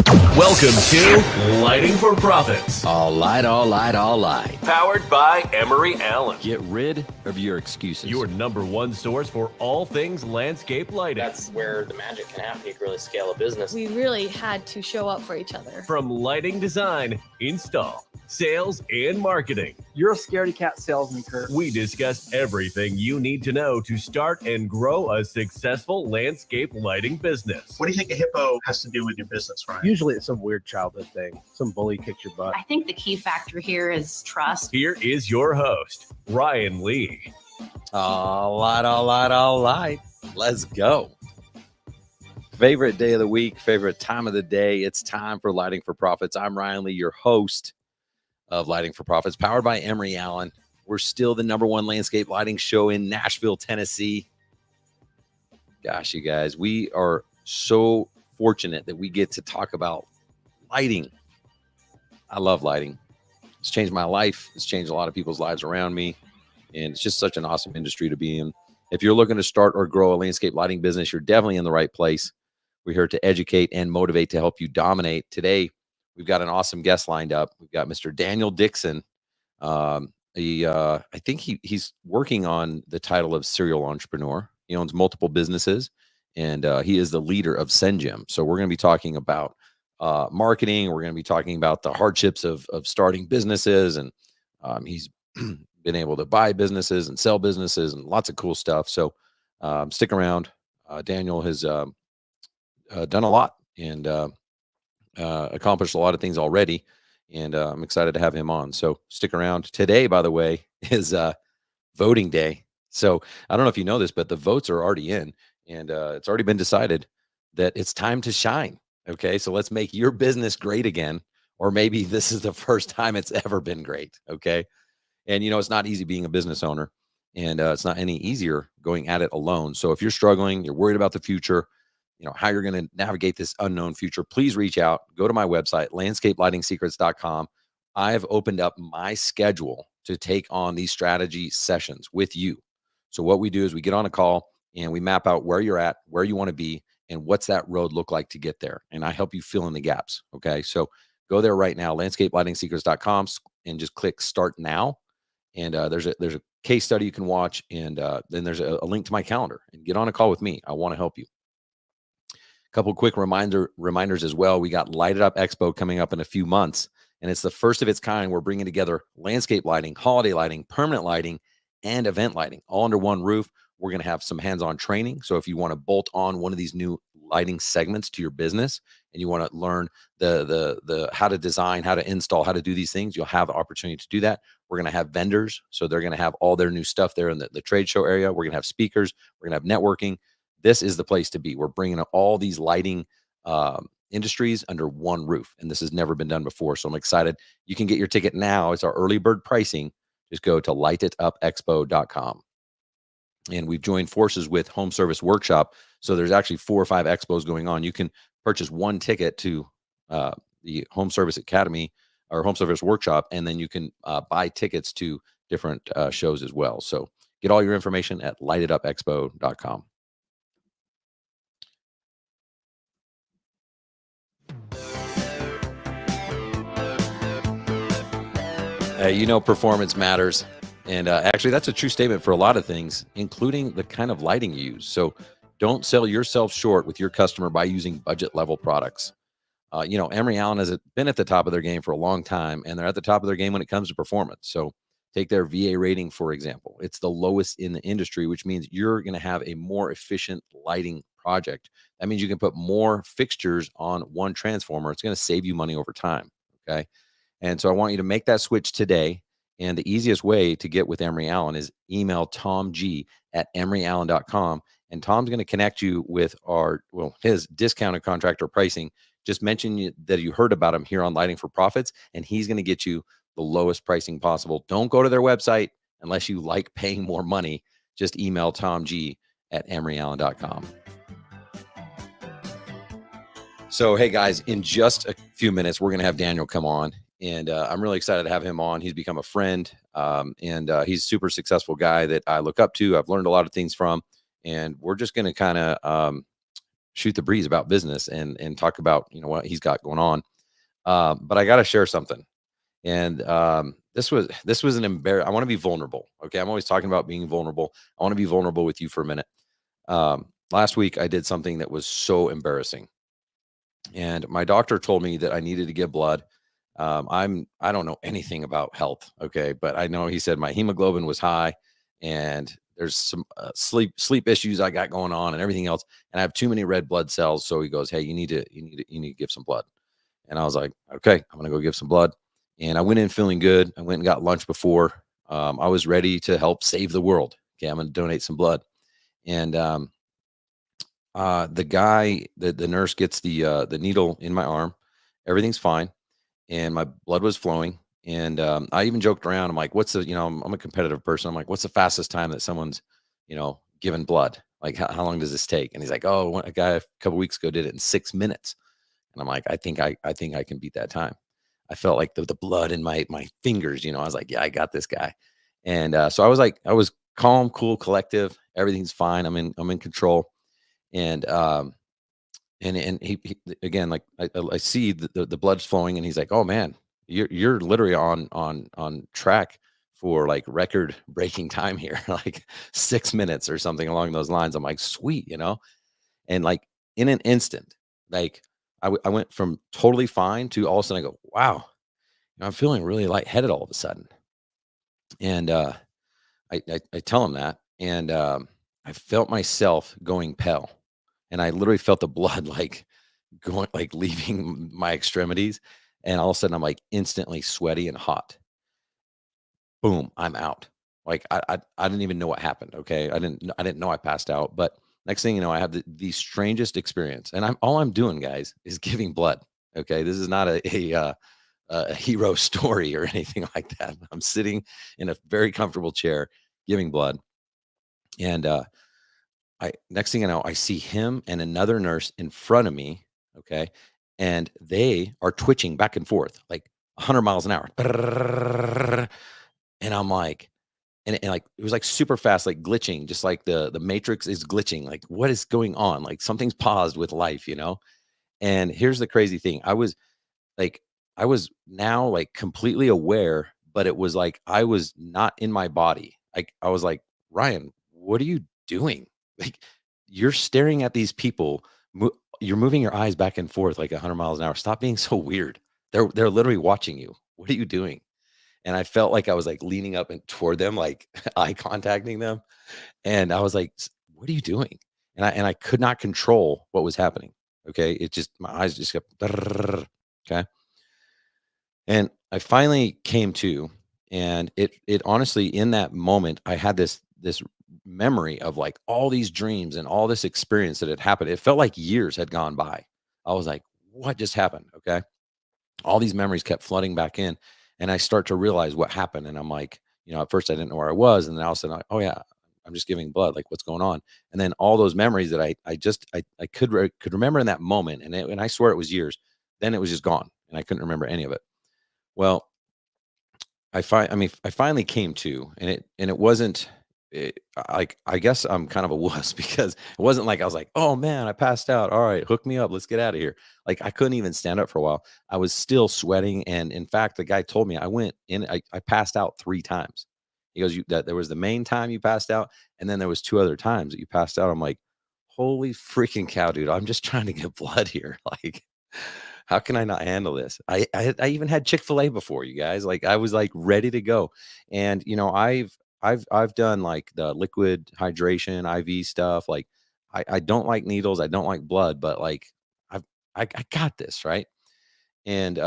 Welcome to Lighting for Profits. All light. Powered by Emery Allen. Get rid of your excuses. Your number one source for all things landscape lighting. That's where the magic can happen. You can really scale a business. We really had to show up for each other. From lighting design, install, sales, and marketing. You're a scaredy cat salesman, Kurt. We discuss everything you need to know to start and grow a successful landscape lighting business. What do you think a hippo has to do with your business, Ryan? Usually it's some weird childhood thing. Some bully kicked your butt. I think the key factor here is trust. Here is your host, Ryan Lee. All right. Let's go. Favorite day of the week, favorite time of the day. It's time for Lighting for Profits. I'm Ryan Lee, your host of Lighting for Profits, powered by Emery Allen. We're still the number one landscape lighting show in Nashville, Tennessee. Gosh, you guys, we are so fortunate that we get to talk about lighting. I love lighting. It's changed my life. It's changed a lot of people's lives around me. And it's just such an awesome industry to be in. If you're looking to start or grow a landscape lighting business, you're definitely in the right place. We're here to educate and motivate to help you dominate. Today, we've got an awesome guest lined up. We've got Mr. Daniel Dixon. I think he's working on the title of serial entrepreneur. He owns multiple businesses, and he is the leader of SendJim. So we're going to be talking about marketing. We're going to be talking about the hardships of starting businesses, and he's been able to buy businesses and sell businesses and lots of cool stuff. So stick around. Daniel has done a lot and accomplished a lot of things already, and I'm excited to have him on. So stick around. Today, by the way, is voting day. So I don't know if you know this, but the votes are already in, and it's already been decided that it's time to shine. Okay, so let's make your business great again, or maybe this is the first time it's ever been great. Okay, and it's not easy being a business owner, and it's not any easier going at it alone. So if you're struggling, you're worried about the future, how you're going to navigate this unknown future, please reach out. Go to my website, landscapelightingsecrets.com. I've opened up my schedule to take on these strategy sessions with you. So what we do is we get on a call and we map out where you're at, where you want to be, and what's that road look like to get there. And I help you fill in the gaps. Okay. So go there right now, landscapelightingsecrets.com, and just click start now. And there's a case study you can watch. And then there's a link to my calendar, and get on a call with me. I want to help you. A couple quick reminders as well. We got Light It Up Expo coming up in a few months, and it's the first of its kind. We're bringing together landscape lighting, holiday lighting, permanent lighting, and event lighting all under one roof. We're going to have some hands-on training. So if you want to bolt on one of these new lighting segments to your business, and you want to learn the how to design, how to install, how to do these things, you'll have the opportunity to do that. We're going to have vendors. So they're going to have all their new stuff there in the trade show area. We're going to have speakers. We're going to have networking. This is the place to be. We're bringing all these lighting industries under one roof, and this has never been done before. So I'm excited. You can get your ticket now. It's our early bird pricing. Just go to lightitupexpo.com. And we've joined forces with Home Service Workshop. So there's actually 4 or 5 expos going on. You can purchase one ticket to the Home Service Academy or Home Service Workshop, and then you can buy tickets to different shows as well. So get all your information at lightitupexpo.com. Performance matters. And actually, that's a true statement for a lot of things, including the kind of lighting you use. So don't sell yourself short with your customer by using budget level products. Emery Allen has been at the top of their game for a long time, and they're at the top of their game when it comes to performance. So take their VA rating, for example. It's the lowest in the industry, which means you're going to have a more efficient lighting project. That means you can put more fixtures on one transformer. It's going to save you money over time. Okay. And so I want you to make that switch today. And the easiest way to get with Emery Allen is email tomg@emeryallen.com. And Tom's going to connect you with his discounted contractor pricing. Just mention that you heard about him here on Lighting for Profits, and he's going to get you the lowest pricing possible. Don't go to their website unless you like paying more money. Just email tomg@emeryallen.com. So, hey guys, in just a few minutes, we're going to have Daniel come on. And I'm really excited to have him on. He's become a friend, and he's a super successful guy that I look up to. I've learned a lot of things from, and we're just going to kind of shoot the breeze about business and talk about, what he's got going on. But I got to share something. And this was an I want to be vulnerable. Okay. I'm always talking about being vulnerable. I want to be vulnerable with you for a minute. Last week I did something that was so embarrassing. And my doctor told me that I needed to give blood. I don't know anything about health. Okay. But I know he said my hemoglobin was high and there's some sleep issues I got going on and everything else. And I have too many red blood cells. So he goes, hey, you need to give some blood. And I was like, okay, I'm going to go give some blood. And I went in feeling good. I went and got lunch before. I was ready to help save the world. Okay. I'm going to donate some blood. And, the nurse gets the needle in my arm. Everything's fine. And my blood was flowing. And, I even joked around. I'm like, I'm a competitive person. I'm like, what's the fastest time that someone's, given blood? Like, how long does this take? And he's like, oh, a guy a couple weeks ago did it in 6 minutes. And I'm like, I think I can beat that time. I felt like the blood in my fingers, I was like, yeah, I got this guy. And, so I was calm, cool, collective. Everything's fine. I'm in control. And, he again, like I see the blood's flowing and he's like, oh man, you're literally on track for like record breaking time here, like 6 minutes or something along those lines. I'm like, sweet, and like in an instant, like I went from totally fine to all of a sudden I go, wow, I'm feeling really lightheaded all of a sudden. And, I tell him that, and, I felt myself going pale. And I literally felt the blood like going, like leaving my extremities. And all of a sudden I'm like instantly sweaty and hot. Boom, I'm out. Like I didn't even know what happened. Okay. I didn't know I passed out. But next thing you know, I have the strangest experience. And all I'm doing, guys, is giving blood. Okay. This is not a hero story or anything like that. I'm sitting in a very comfortable chair giving blood. And next thing I know, I see him and another nurse in front of me. Okay. And they are twitching back and forth like 100 miles an hour. And I'm like, and like, it was like super fast, like glitching, just like the matrix is glitching. Like, what is going on? Like something's paused with life, And here's the crazy thing. Like, I was now like completely aware, but it was like, I was not in my body. Like, I was like, Ryan, what are you doing? Like, you're staring at these people. You're moving your eyes back and forth like 100 miles an hour. Stop being so weird. They're literally watching you. What are you doing? And I felt like I was like leaning up and toward them, like eye contacting them. And I was like, what are you doing? And I could not control what was happening. Okay. It just, my eyes just kept, okay. And I finally came to, and it honestly, in that moment, I had this memory of like all these dreams and all this experience that had happened. It felt like years had gone by. I was like, what just happened? Okay. All these memories kept flooding back in, and I start to realize what happened. And I'm like, at first I didn't know where I was. And then all of a sudden, oh yeah, I'm just giving blood. Like, what's going on? And then all those memories that I could remember in that moment. And I swear it was years. Then it was just gone. And I couldn't remember any of it. Well, I finally came to, and it wasn't like, I guess I'm kind of a wuss because it wasn't like I was like, oh man, I passed out. All right, hook me up. Let's get out of here. Like, I couldn't even stand up for a while. I was still sweating. And in fact, the guy told me I passed out 3 times. He goes, that there was the main time you passed out. And then there was 2 other times that you passed out. I'm like, holy freaking cow, dude. I'm just trying to get blood here. Like, how can I not handle this? I even had Chick-fil-A before, you guys. Like, I was like ready to go. And I've done like the liquid hydration, IV stuff. Like, I don't like needles, I don't like blood, but like I got this, right? And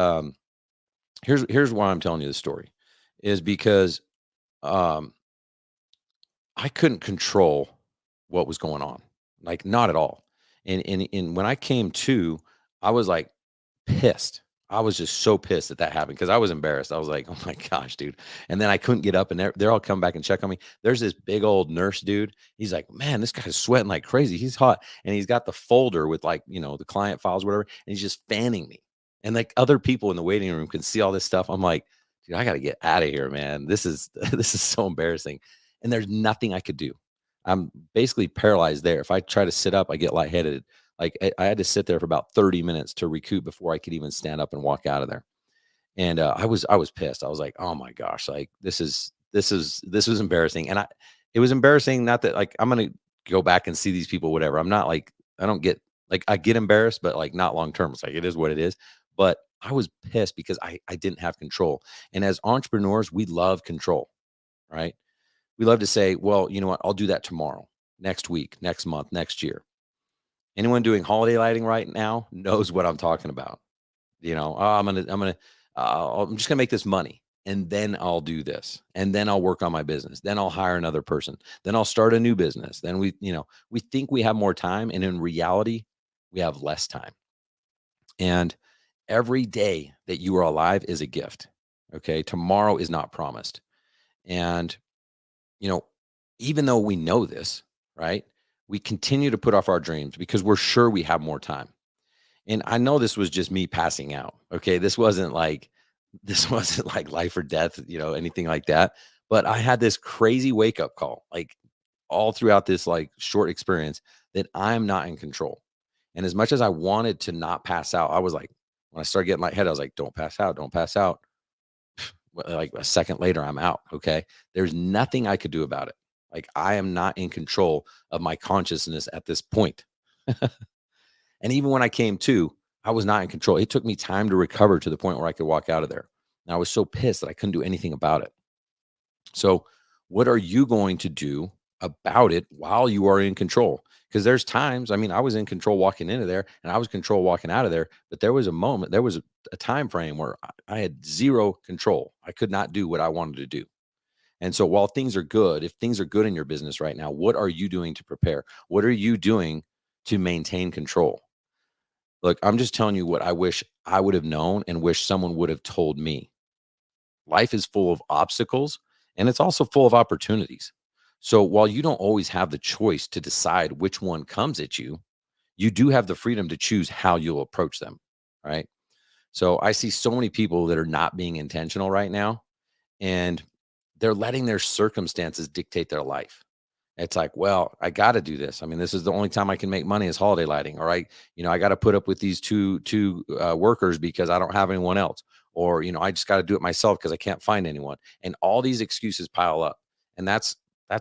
here's why I'm telling you this story is because um I couldn't control what was going on. Like, not at all. And when I came to, I was like pissed. I was just so pissed that happened because I was embarrassed. I was like, "Oh my gosh, dude!" And then I couldn't get up, and they're all come back and check on me. There's this big old nurse dude. He's like, "Man, this guy's sweating like crazy. He's hot," and he's got the folder with like the client files, whatever, and he's just fanning me. And like other people in the waiting room can see all this stuff. I'm like, dude, I got to get out of here, man. This is this is so embarrassing. And there's nothing I could do. I'm basically paralyzed there. If I try to sit up, I get lightheaded. Like I had to sit there for about 30 minutes to recoup before I could even stand up and walk out of there. And I was pissed. I was like, oh my gosh, like this was embarrassing. And it was embarrassing. Not that like I'm gonna go back and see these people, whatever. I'm not like I don't get like I get embarrassed, but like not long term. It's like it is what it is. But I was pissed because I didn't have control. And as entrepreneurs, we love control, right? We love to say, well, you know what? I'll do that tomorrow, next week, next month, next year. Anyone doing holiday lighting right now knows what I'm talking about. You know, oh, I'm just gonna make this money, and then I'll do this, and then I'll work on my business, then I'll hire another person, then I'll start a new business. Then we think we have more time, and in reality, we have less time. And every day that you are alive is a gift. Okay, tomorrow is not promised, and you know, even though we know this, right? We continue to put off our dreams because we're sure we have more time. And I know this was just me passing out. Okay. This wasn't like life or death, anything like that. But I had this crazy wake up call, like all throughout this like short experience that I'm not in control. And as much as I wanted to not pass out, I was like, when I started getting lightheaded, I was like, don't pass out, don't pass out. Like a second later, I'm out. Okay. There's nothing I could do about it. Like I am not in control of my consciousness at this point. And even when I came to, I was not in control. It took me time to recover to the point where I could walk out of there. And I was so pissed that I couldn't do anything about it. So, what are you going to do about it while you are in control? Because there's times, I mean, I was in control walking into there and I was in control walking out of there, but there was a time frame where I had zero control. I could not do what I wanted to do. And so while things are good, if things are good in your business right now, what are you doing to prepare? What are you doing to maintain control? Look, I'm just telling you what I wish I would have known and wish someone would have told me. Life is full of obstacles and it's also full of opportunities. So while you don't always have the choice to decide which one comes at you, you do have the freedom to choose how you'll approach them, right? So I see so many people that are not being intentional right now, and they're letting their circumstances dictate their life. It's like, well, I got to do this. I mean, this is the only time I can make money is holiday lighting, or I got to put up with these two workers because I don't have anyone else, or I just got to do it myself because I can't find anyone. And all these excuses pile up, and that's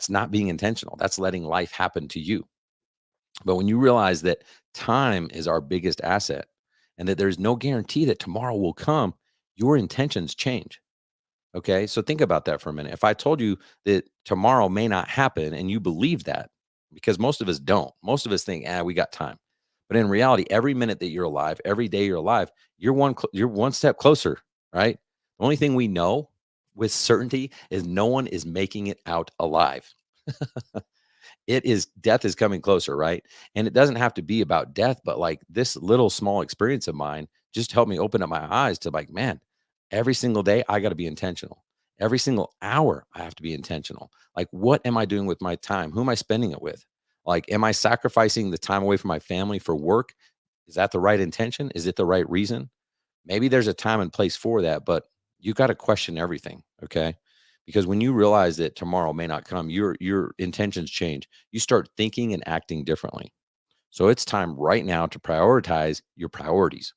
not being intentional. That's letting life happen to you. But when you realize that time is our biggest asset, and that there's no guarantee that tomorrow will come, your intentions change. Okay. So think about that for a minute. If I told you that tomorrow may not happen and you believe that, because most of us don't, most of us think, we got time. But in reality, every minute that you're alive, every day you're alive, you're one step closer, right? The only thing we know with certainty is no one is making it out alive. Death is coming closer, right? And it doesn't have to be about death, but like this little small experience of mine just helped me open up my eyes to like, man, every single day, I got to be intentional. Every single hour, I have to be intentional. Like, what am I doing with my time? Who am I spending it with? Like, am I sacrificing the time away from my family for work? Is that the right intention? Is it the right reason? Maybe there's a time and place for that, but you got to question everything, okay? Because when you realize that tomorrow may not come, your intentions change. You start thinking and acting differently. So it's time right now to prioritize your priorities,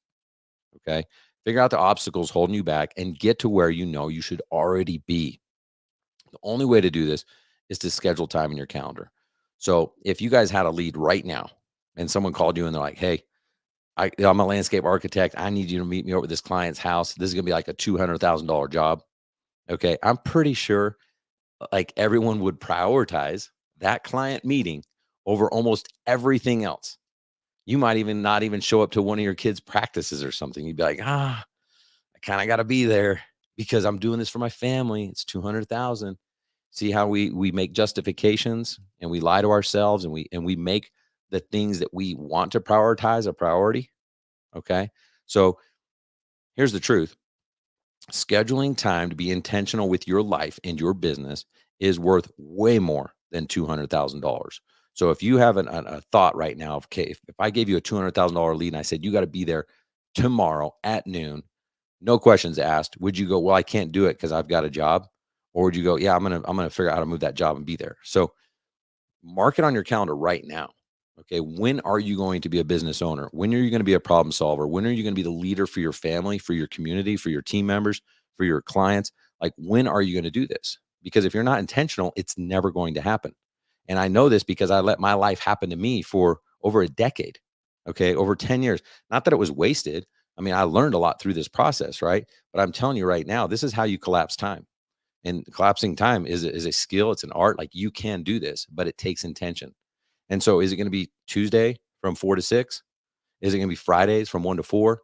okay? Figure out the obstacles holding you back and get to where you should already be. The only way to do this is to schedule time in your calendar. So if you guys had a lead right now and someone called you and they're like, hey, I'm a landscape architect. I need you to meet me over at this client's house. This is going to be like a $200,000 job. Okay. I'm pretty sure like everyone would prioritize that client meeting over almost everything else. You might even not even show up to one of your kids' practices or something. You'd be like, I kind of got to be there because I'm doing this for my family. It's 200,000. See how we make justifications and we lie to ourselves and we make the things that we want to prioritize a priority. Okay. So here's the truth. Scheduling time to be intentional with your life and your business is worth way more than $200,000. So if you have a thought right now, okay, if I gave you a $200,000 lead and I said, you got to be there tomorrow at noon, no questions asked, would you go, well, I can't do it because I've got a job? Or would you go, yeah, I'm going to figure out how to move that job and be there. So mark it on your calendar right now. Okay. When are you going to be a business owner? When are you going to be a problem solver? When are you going to be the leader for your family, for your community, for your team members, for your clients? Like, when are you going to do this? Because if you're not intentional, it's never going to happen. And I know this because I let my life happen to me for over a decade. Okay. Over 10 years. Not that it was wasted. I mean, I learned a lot through this process, right? But I'm telling you right now, this is how you collapse time. And collapsing time is a skill. It's an art. Like, you can do this, but it takes intention. And so, is it going to be Tuesday from 4 to 6? Is it going to be Fridays from 1 to 4?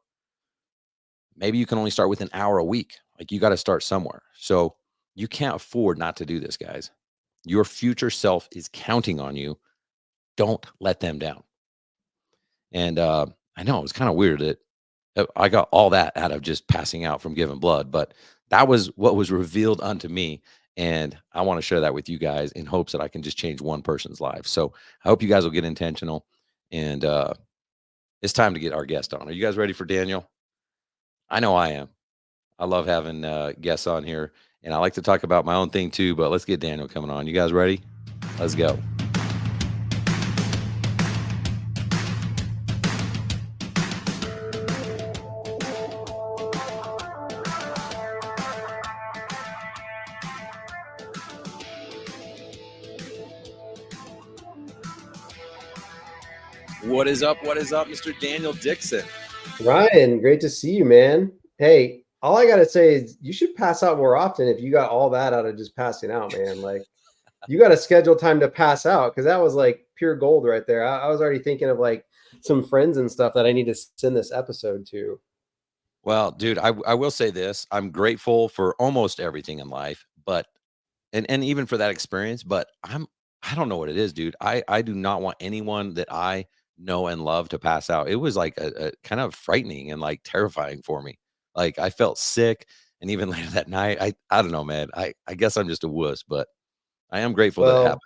Maybe you can only start with an hour a week. Like, you got to start somewhere. So you can't afford not to do this, guys. Your future self is counting on you. Don't let them down. And I know it was kind of weird that I got all that out of just passing out from giving blood, but that was what was revealed unto me. And I want to share that with you guys in hopes that I can just change one person's life. So I hope you guys will get intentional. And it's time to get our guest on. Are you guys ready for Daniel? I know I am. I love having guests on here. And I like to talk about my own thing too, but let's get Daniel coming on. You guys ready? Let's go. What is up? What is up, Mr. Daniel Dixon? Ryan, great to see you, man. Hey, all I gotta say is you should pass out more often if you got all that out of just passing out, man. Like, you got to schedule time to pass out, because that was like pure gold right there. I was already thinking of like some friends and stuff that I need to send this episode to. Well, dude, I will say this. I'm grateful for almost everything in life, but and even for that experience, but I don't know what it is, dude. I do not want anyone that I know and love to pass out. It was like a kind of frightening and like terrifying for me. Like, I felt sick, and even later that night, I don't know, man. I guess I'm just a wuss, but I am grateful that it happened.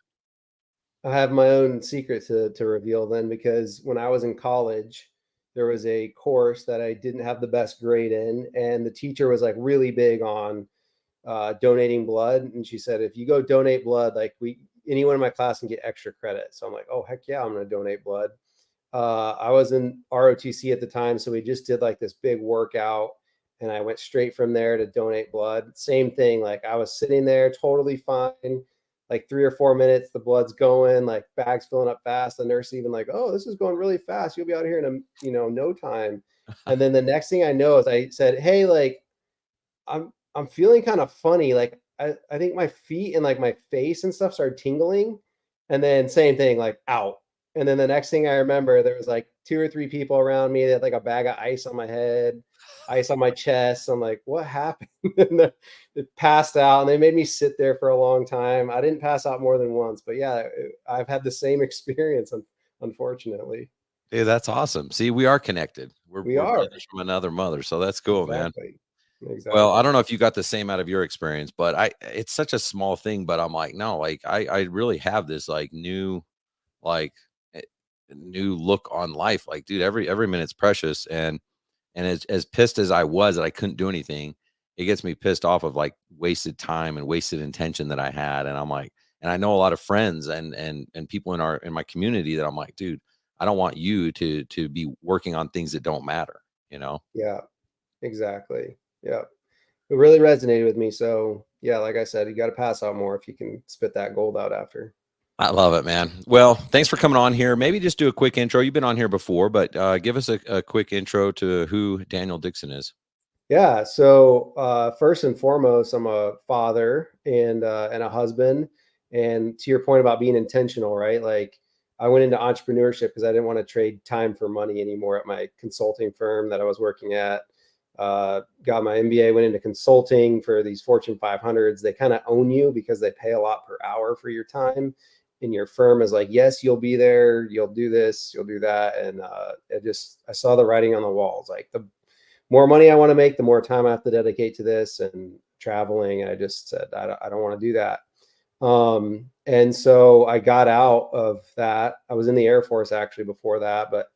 I have my own secret to reveal then, because when I was in college, there was a course that I didn't have the best grade in, and the teacher was like really big on donating blood. And she said, if you go donate blood, like anyone in my class can get extra credit. So I'm like, oh, heck yeah, I'm going to donate blood. I was in ROTC at the time, so we just did like this big workout, and I went straight from there to donate blood. Same thing. Like, I was sitting there totally fine. Like 3 or 4 minutes, the blood's going, like bags filling up fast. The nurse even like, oh, this is going really fast. You'll be out here in no time. And then the next thing I know is I said, hey, like, I'm feeling kind of funny. Like, I think my feet and like my face and stuff started tingling. And then same thing, like out. And then the next thing I remember, there was like 2 or 3 people around me that had like a bag of ice on my head, ice on my chest. I'm like, what happened? And it passed out, and they made me sit there for a long time. I didn't pass out more than once, but yeah, I've had the same experience, unfortunately. Dude, that's awesome. See, we are connected. We're are. brothers from another mother. So that's cool, Exactly. man. Exactly. Well, I don't know if you got the same out of your experience, but it's such a small thing, but I'm like, no, like I really have this like new, like new look on life. Like, dude, every minute's precious. And as pissed as I was that I couldn't do anything, it gets me pissed off of like wasted time and wasted intention that I had. And I'm like, and I know a lot of friends and people in my community that I'm like, dude, I don't want you to be working on things that don't matter, you know? Yeah, exactly. Yeah. It really resonated with me. So yeah, like I said, you got to pass out more if you can spit that gold out after. I love it, man. Well, thanks for coming on here. Maybe just do a quick intro. You've been on here before, but give us a quick intro to who Daniel Dixon is. Yeah. So first and foremost, I'm a father and a husband. And to your point about being intentional, right? Like, I went into entrepreneurship because I didn't want to trade time for money anymore at my consulting firm that I was working at. Got my MBA, went into consulting for these Fortune 500s. They kind of own you because they pay a lot per hour for your time. And your firm is like, yes, you'll be there, you'll do this, you'll do that. And I saw the writing on the walls. Like, the more money I want to make, the more time I have to dedicate to this and traveling. And I just said, I don't want to do that. And so I got out of that. I was in the Air Force actually before that, but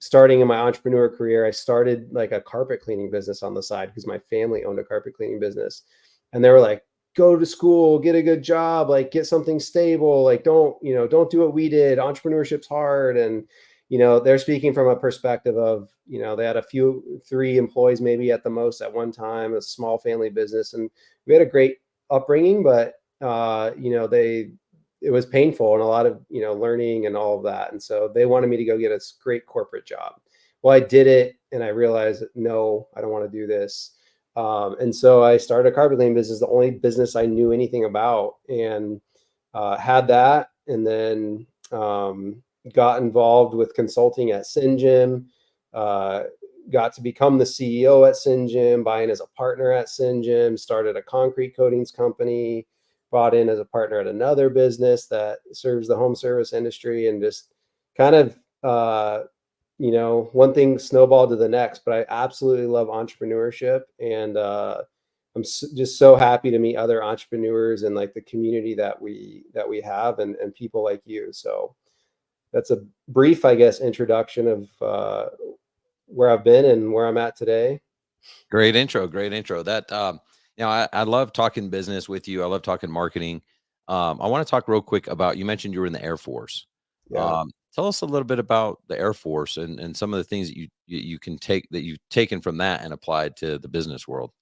starting in my entrepreneur career, I started like a carpet cleaning business on the side because my family owned a carpet cleaning business. And they were like, go to school, get a good job, like get something stable, like don't do what we did. Entrepreneurship's hard. And, they're speaking from a perspective of, they had three employees maybe at the most at one time, a small family business. And we had a great upbringing, but, it was painful and a lot of, learning and all of that. And so they wanted me to go get a great corporate job. Well, I did it and I realized, no, I don't want to do this. And so I started a carpet cleaning business, the only business I knew anything about, and had that. And then got involved with consulting at SendJim, got to become the CEO at SendJim, buying as a partner at SendJim, started a concrete coatings company, brought in as a partner at another business that serves the home service industry, and just kind of, one thing snowballed to the next. But I absolutely love entrepreneurship, and I'm just so happy to meet other entrepreneurs and like the community that we have, and people like you. So that's a brief, I guess, introduction of where I've been and where I'm at today. Great intro. That, I love talking business with you. I love talking marketing. I want to talk real quick about, you mentioned you were in the Air Force. Yeah. Tell us a little bit about the Air Force and some of the things that you can take, that you've taken from that and applied to the business world.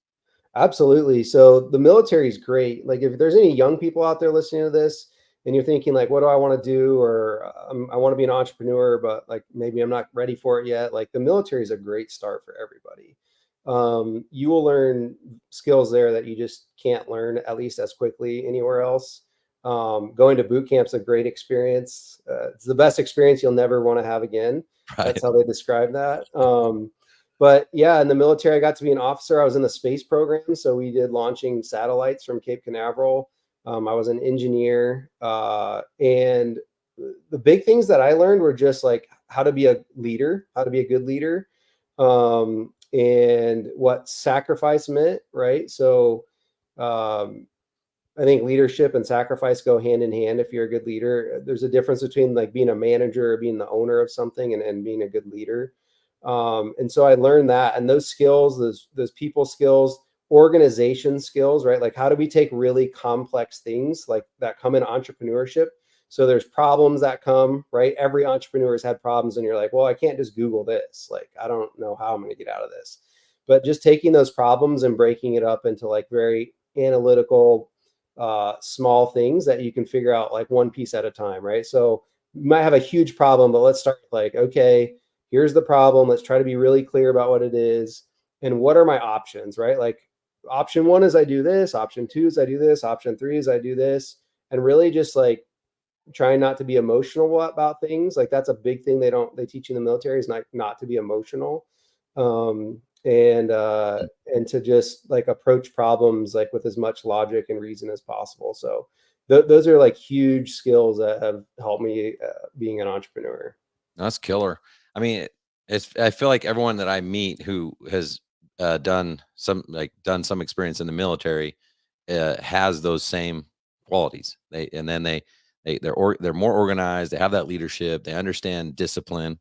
Absolutely. So the military is great. Like if there's any young people out there listening to this and you're thinking like, what do I want to do? Or I want to be an entrepreneur, but like maybe I'm not ready for it yet. Like the military is a great start for everybody. You will learn skills there that you just can't learn at least as quickly anywhere else. Going to boot camp's a great experience. It's the best experience you'll never want to have again. Right. That's how they describe that. But yeah, in the military, I got to be an officer. I was in the space program. So we did launching satellites from Cape Canaveral. I was an engineer. And the big things that I learned were just like how to be a leader, how to be a good leader, and what sacrifice meant, right? So I think leadership and sacrifice go hand in hand. If you're a good leader, there's a difference between like being a manager or being the owner of something and being a good leader. And so I learned that, and those skills, those people skills, organization skills, right? Like how do we take really complex things like that come in entrepreneurship? So there's problems that come, right? Every entrepreneur has had problems, and you're like, well, I can't just Google this. Like, I don't know how I'm going to get out of this. But just taking those problems and breaking it up into like very analytical, small things that you can figure out like one piece at a time, right? So you might have a huge problem, but let's start with like, okay, here's the problem. Let's try to be really clear about what it is and what are my options, right? Like option one is I do this, option two is I do this, option three is I do this, and really just like trying not to be emotional about things. Like that's a big thing they teach in the military, is not to be emotional. And to just like approach problems like with as much logic and reason as possible. So those are like huge skills that have helped me being an entrepreneur. That's killer. I mean, I feel like everyone that I meet who has done some experience in the military has those same qualities. They're more organized. They have that leadership. They understand discipline,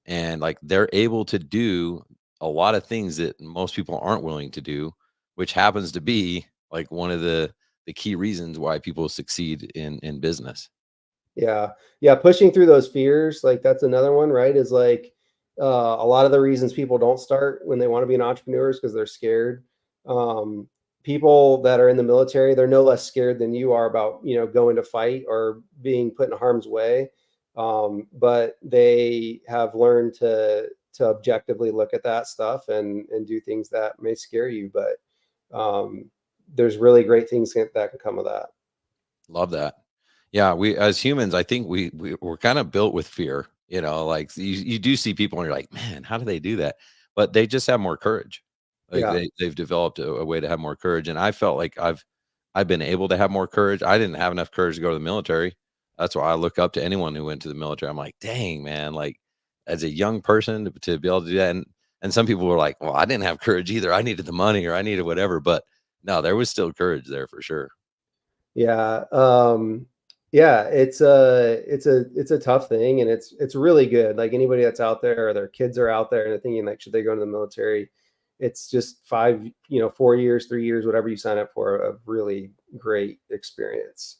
and like they're able to do a lot of things that most people aren't willing to do, which happens to be like one of the key reasons why people succeed in business. Yeah. Yeah. Pushing through those fears. Like that's another one, right? Is like a lot of the reasons people don't start when they want to be an entrepreneur is because they're scared. People that are in the military, they're no less scared than you are about, going to fight or being put in harm's way. But they have learned to objectively look at that stuff and do things that may scare you. But there's really great things that can come of that. Love that. Yeah, we as humans, I think we're kind of built with fear. Like you do see people and you're like, man, how do they do that? But they just have more courage. Like Yeah. they've developed a way to have more courage. And I felt like I've been able to have more courage. I didn't have enough courage to go to the military. That's why I look up to anyone who went to the military. I'm like, dang, man, like as a young person to be able to do that. And some people were like, well, I didn't have courage either. I needed the money or I needed whatever. But no, there was still courage there for sure. Yeah. Yeah, it's a tough thing, and it's really good. Like anybody that's out there or their kids are out there and they're thinking like, should they go into the military? it's just 4 years, 3 years, whatever you sign up for, a really great experience.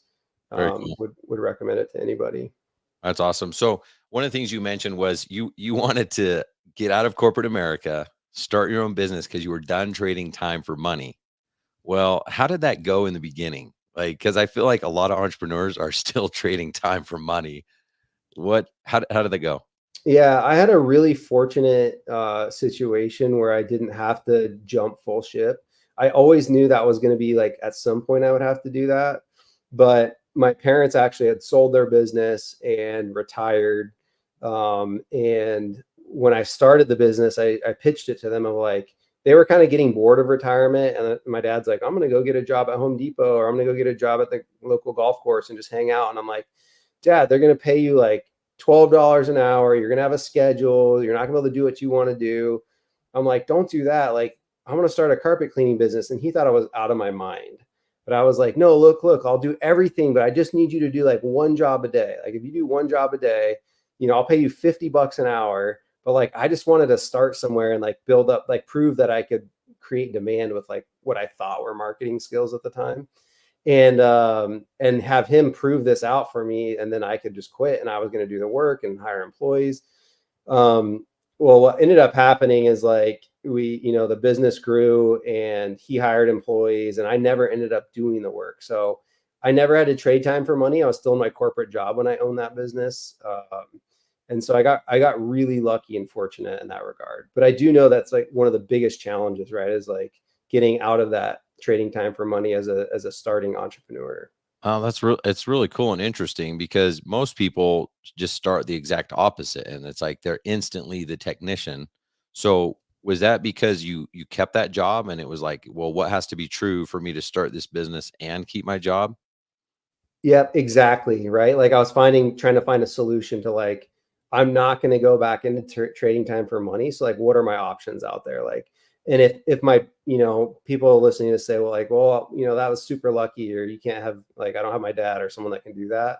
Very cool. Would recommend it to anybody. That's awesome. So one of the things you mentioned was you wanted to get out of corporate America, start your own business because you were done trading time for money. Well, how did that go in the beginning? Like, because I feel like a lot of entrepreneurs are still trading time for money. How did that go? Yeah, I had a really fortunate situation where I didn't have to jump full ship. I always knew that was going to be like at some point I would have to do that. But my parents actually had sold their business and retired. And when I started the business, I pitched it to them. I'm like, they were kind of getting bored of retirement. And my dad's like, I'm going to go get a job at Home Depot, or I'm going to go get a job at the local golf course and just hang out. And I'm like, Dad, they're going to pay you like $12 an hour. You're going to have a schedule. You're not going to be able to do what you want to do. I'm like, don't do that. Like, I'm going to start a carpet cleaning business. And he thought I was out of my mind. But I was like, no, look, I'll do everything, but I just need you to do like one job a day. Like if you do one job a day, I'll pay you $50 an hour. But like, I just wanted to start somewhere and like build up, like prove that I could create demand with like what I thought were marketing skills at the time. And have him prove this out for me. And then I could just quit and I was going to do the work and hire employees. Well, what ended up happening is like the business grew and he hired employees and I never ended up doing the work. So I never had to trade time for money. I was still in my corporate job when I owned that business. And so I got really lucky and fortunate in that regard. But I do know that's like one of the biggest challenges, right? Is like getting out of that trading time for money as a starting entrepreneur. Oh, it's really cool and interesting because most people just start the exact opposite and it's like they're instantly the technician. So was that because you kept that job and it was like, well, what has to be true for me to start this business and keep my job? Yep, exactly. Right. Like I was trying to find a solution to like, I'm not going to go back into trading time for money. So like, what are my options out there? Like, and if my, people listening to say, well, like, well, that was super lucky, or you can't have, like, I don't have my dad or someone that can do that.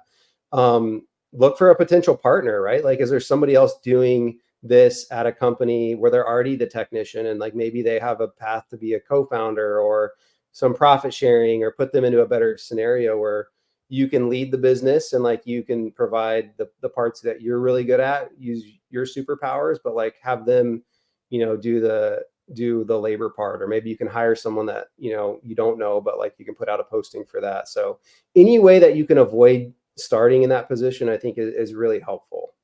Look for a potential partner, right? Like, is there somebody else doing this at a company where they're already the technician and like maybe they have a path to be a co-founder or some profit sharing, or put them into a better scenario where you can lead the business and like you can provide the parts that you're really good at, use your superpowers, but like have them, do the labor part, or maybe you can hire someone that, you don't know, but like you can put out a posting for that. So any way that you can avoid starting in that position, I think is really helpful.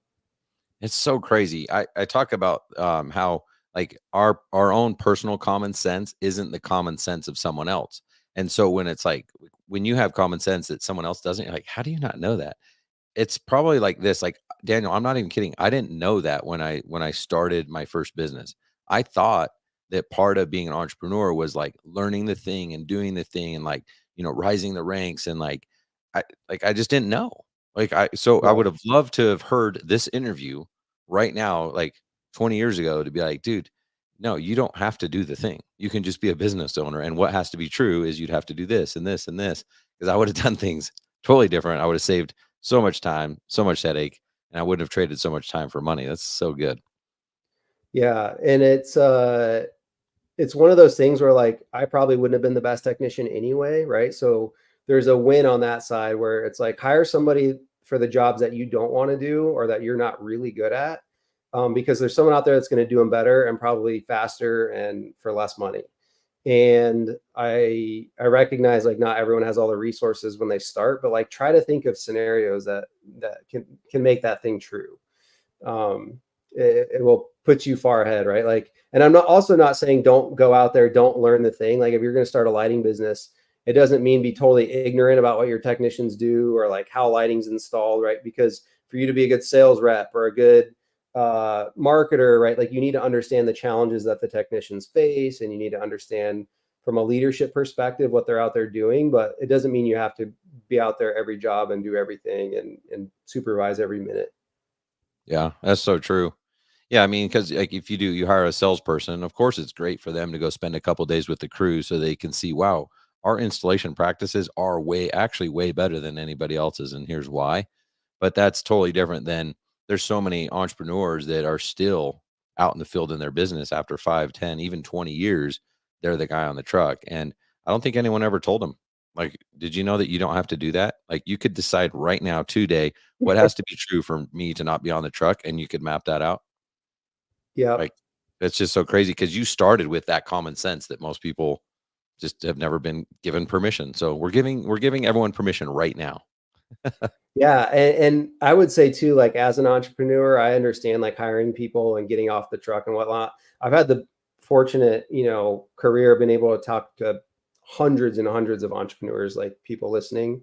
It's so crazy. I talk about how like our own personal common sense isn't the common sense of someone else. And so when it's like, when you have common sense that someone else doesn't, you're like, how do you not know that? It's probably like this, like Daniel, I'm not even kidding. I didn't know that when I started my first business. I thought that part of being an entrepreneur was like learning the thing and doing the thing and like, rising the ranks. And I just didn't know. I would have loved to have heard this interview right now, like 20 years ago, to be like, dude, no, you don't have to do the thing. You can just be a business owner. And what has to be true is you'd have to do this and this and this, because I would have done things totally different. I would have saved so much time, so much headache, and I wouldn't have traded so much time for money. That's so good. Yeah. And it's one of those things where like, I probably wouldn't have been the best technician anyway. Right. So there's a win on that side where it's like, hire somebody for the jobs that you don't want to do or that you're not really good at. Because there's someone out there that's going to do them better and probably faster and for less money. And I recognize like not everyone has all the resources when they start, but like try to think of scenarios that can make that thing true. It will put you far ahead, right? Like, and I'm also not saying don't go out there, don't learn the thing. Like if you're going to start a lighting business, it doesn't mean be totally ignorant about what your technicians do or like how lighting's installed, right? Because for you to be a good sales rep or a good marketer, right? Like you need to understand the challenges that the technicians face, and you need to understand from a leadership perspective what they're out there doing. But it doesn't mean you have to be out there every job and do everything and supervise every minute. Yeah, that's so true. Yeah, I mean, because like if you hire a salesperson, of course it's great for them to go spend a couple days with the crew so they can see, wow, our installation practices are actually way better than anybody else's, and here's why. But that's totally different than there's so many entrepreneurs that are still out in the field in their business after 5, 10, even 20 years, they're the guy on the truck. And I don't think anyone ever told them, like, did you know that you don't have to do that? Like, you could decide right now, today, what has to be true for me to not be on the truck, and you could map that out. Yeah. Like, it's just so crazy because you started with that common sense that most people just have never been given permission. So we're giving everyone permission right now. Yeah. And I would say too, like as an entrepreneur, I understand like hiring people and getting off the truck and whatnot. I've had the fortunate, career of being able to talk to hundreds and hundreds of entrepreneurs, like people listening.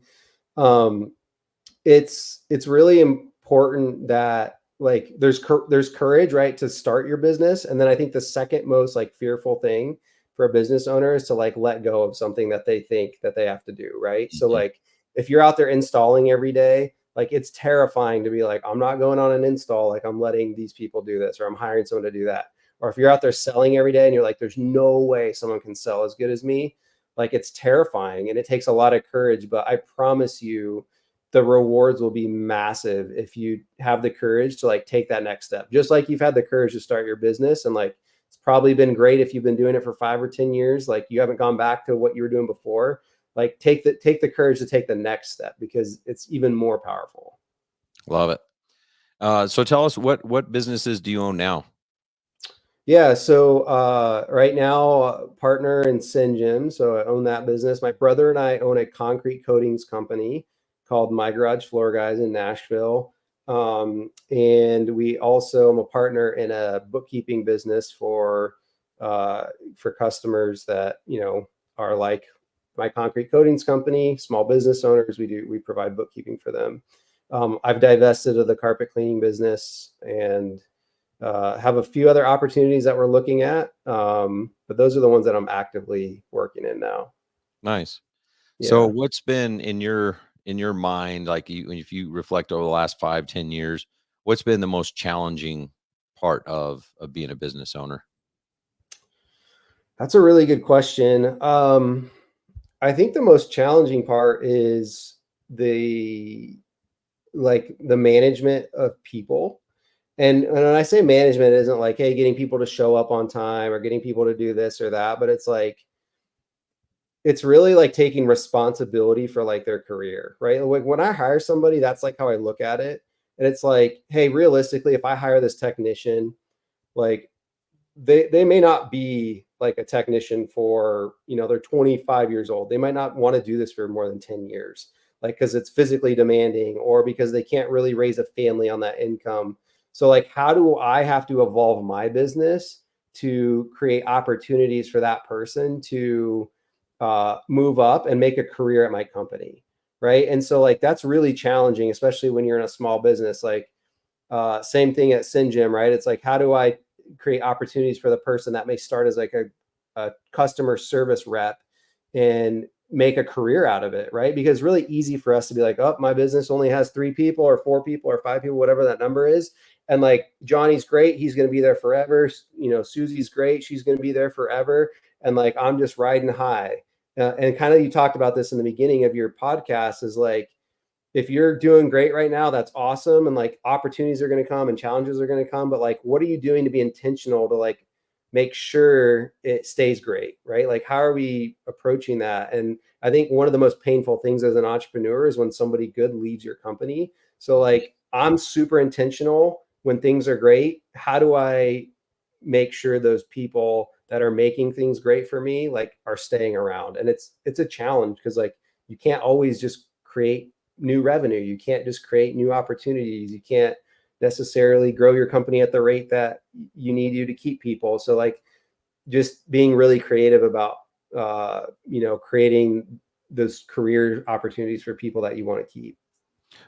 It's really important that like there's courage, right, to start your business. And then I think the second most like fearful thing for a business owner is to like let go of something that they think that they have to do, right? So like if you're out there installing every day, like it's terrifying to be like, I'm not going on an install, like I'm letting these people do this, or I'm hiring someone to do that. Or if you're out there selling every day and you're like, there's no way someone can sell as good as me, like it's terrifying and it takes a lot of courage. But I promise you, the rewards will be massive if you have the courage to like take that next step. Just like you've had the courage to start your business, and like it's probably been great if you've been doing it for 5 or 10 years, like you haven't gone back to what you were doing before. Like take the courage to take the next step because it's even more powerful. Love it. So tell us, what businesses do you own now? Yeah. So right now, partner in SendJim. So I own that business. My brother and I own a concrete coatings company called My Garage Floor Guys in Nashville. And we also am a partner in a bookkeeping business for customers that, are like my concrete coatings company, small business owners. We provide bookkeeping for them. I've divested of the carpet cleaning business and have a few other opportunities that we're looking at. But those are the ones that I'm actively working in now. Nice. Yeah. So what's been in your mind, like if you reflect over the last 5, 10 years, what's been the most challenging part of being a business owner? That's a really good question. I think the most challenging part is the management of people. And when I say management, it isn't like, hey, getting people to show up on time or getting people to do this or that, but it's really like taking responsibility for like their career, right? Like when I hire somebody, that's like how I look at it. And it's like, hey, realistically, if I hire this technician, like they may not be like a technician for, they're 25 years old. They might not want to do this for more than 10 years, like, because it's physically demanding or because they can't really raise a family on that income. So like, how do I have to evolve my business to create opportunities for that person to move up and make a career at my company? Right. And so like, that's really challenging, especially when you're in a small business. Like same thing at SendJim, right? It's like, how do I create opportunities for the person that may start as like a customer service rep and make a career out of it, right? Because it's really easy for us to be like, oh, my business only has 3 people or 4 people or 5 people, whatever that number is. And like, Johnny's great. He's going to be there forever. Susie's great. She's going to be there forever. And like, I'm just riding high. And kind of, you talked about this in the beginning of your podcast, is like, if you're doing great right now, that's awesome. And like, opportunities are going to come and challenges are going to come. But like, what are you doing to be intentional to like make sure it stays great, right? Like, how are we approaching that? And I think one of the most painful things as an entrepreneur is when somebody good leaves your company. So like, I'm super intentional when things are great. How do I make sure those people that are making things great for me, like, are staying around? And it's a challenge because like, you can't always just create new revenue. You can't just create new opportunities. You can't necessarily grow your company at the rate that you need to keep people. So like, just being really creative about, creating those career opportunities for people that you want to keep.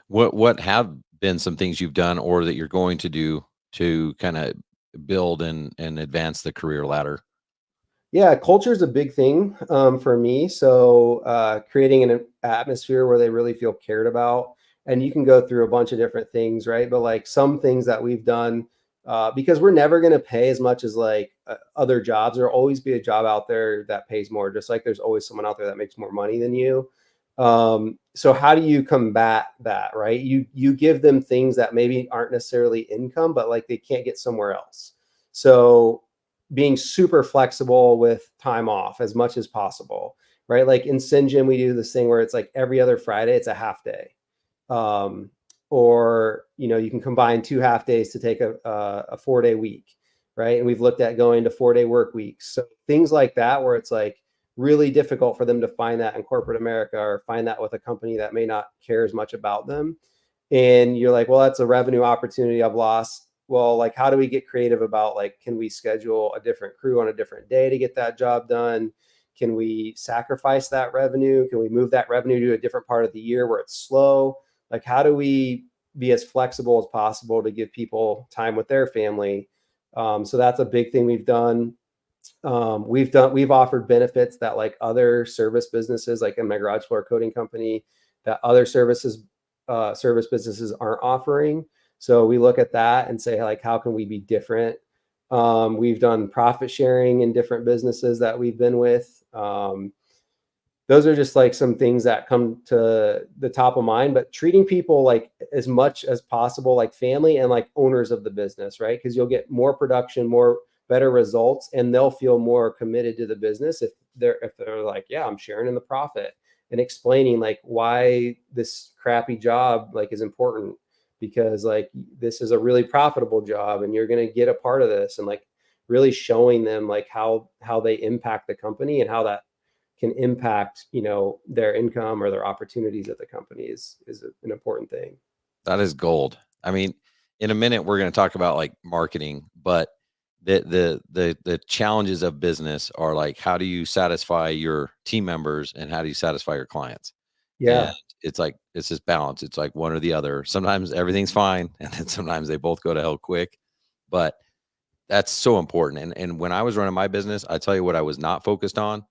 What have been some things you've done or that you're going to do to kind of build and advance the career ladder? Yeah, culture is a big thing for me. So creating an atmosphere where they really feel cared about. And you can go through a bunch of different things, right? But like some things that we've done, because we're never going to pay as much as like other jobs. There'll always be a job out there that pays more, just like there's always someone out there that makes more money than you. So how do you combat that, right? You give them things that maybe aren't necessarily income, but like they can't get somewhere else. So being super flexible with time off as much as possible, right? Like in SendJim, we do this thing where it's like every other Friday, it's a half day. Or, you can combine 2 half days to take a 4-day week, right? And we've looked at going to 4-day work weeks. So things like that, where it's like really difficult for them to find that in corporate America or find that with a company that may not care as much about them. And you're like, well, that's a revenue opportunity I've lost. Well, like, how do we get creative about, like, can we schedule a different crew on a different day to get that job done? Can we sacrifice that revenue? Can we move that revenue to a different part of the year where it's slow? Like, how do we be as flexible as possible to give people time with their family? So that's a big thing we've done. We've offered benefits that like other service businesses, like in my garage floor coating company, that other service businesses aren't offering. So we look at that and say, like, how can we be different? We've done profit sharing in different businesses that we've been with. Those are just like some things that come to the top of mind, but treating people like as much as possible, like family and like owners of the business, right? Because you'll get more production, better results, and they'll feel more committed to the business if they're like, yeah, I'm sharing in the profit, and explaining like why this crappy job like is important, because like this is a really profitable job and you're going to get a part of this, and like really showing them like how they impact the company and how that can impact, their income or their opportunities at the company is an important thing. That is gold. I mean, in a minute we're going to talk about like marketing, but the challenges of business are like, how do you satisfy your team members and how do you satisfy your clients? Yeah. And it's like, it's this balance. It's like one or the other. Sometimes everything's fine, and then sometimes they both go to hell quick. But that's so important. And when I was running my business, I tell you what I was not focused on,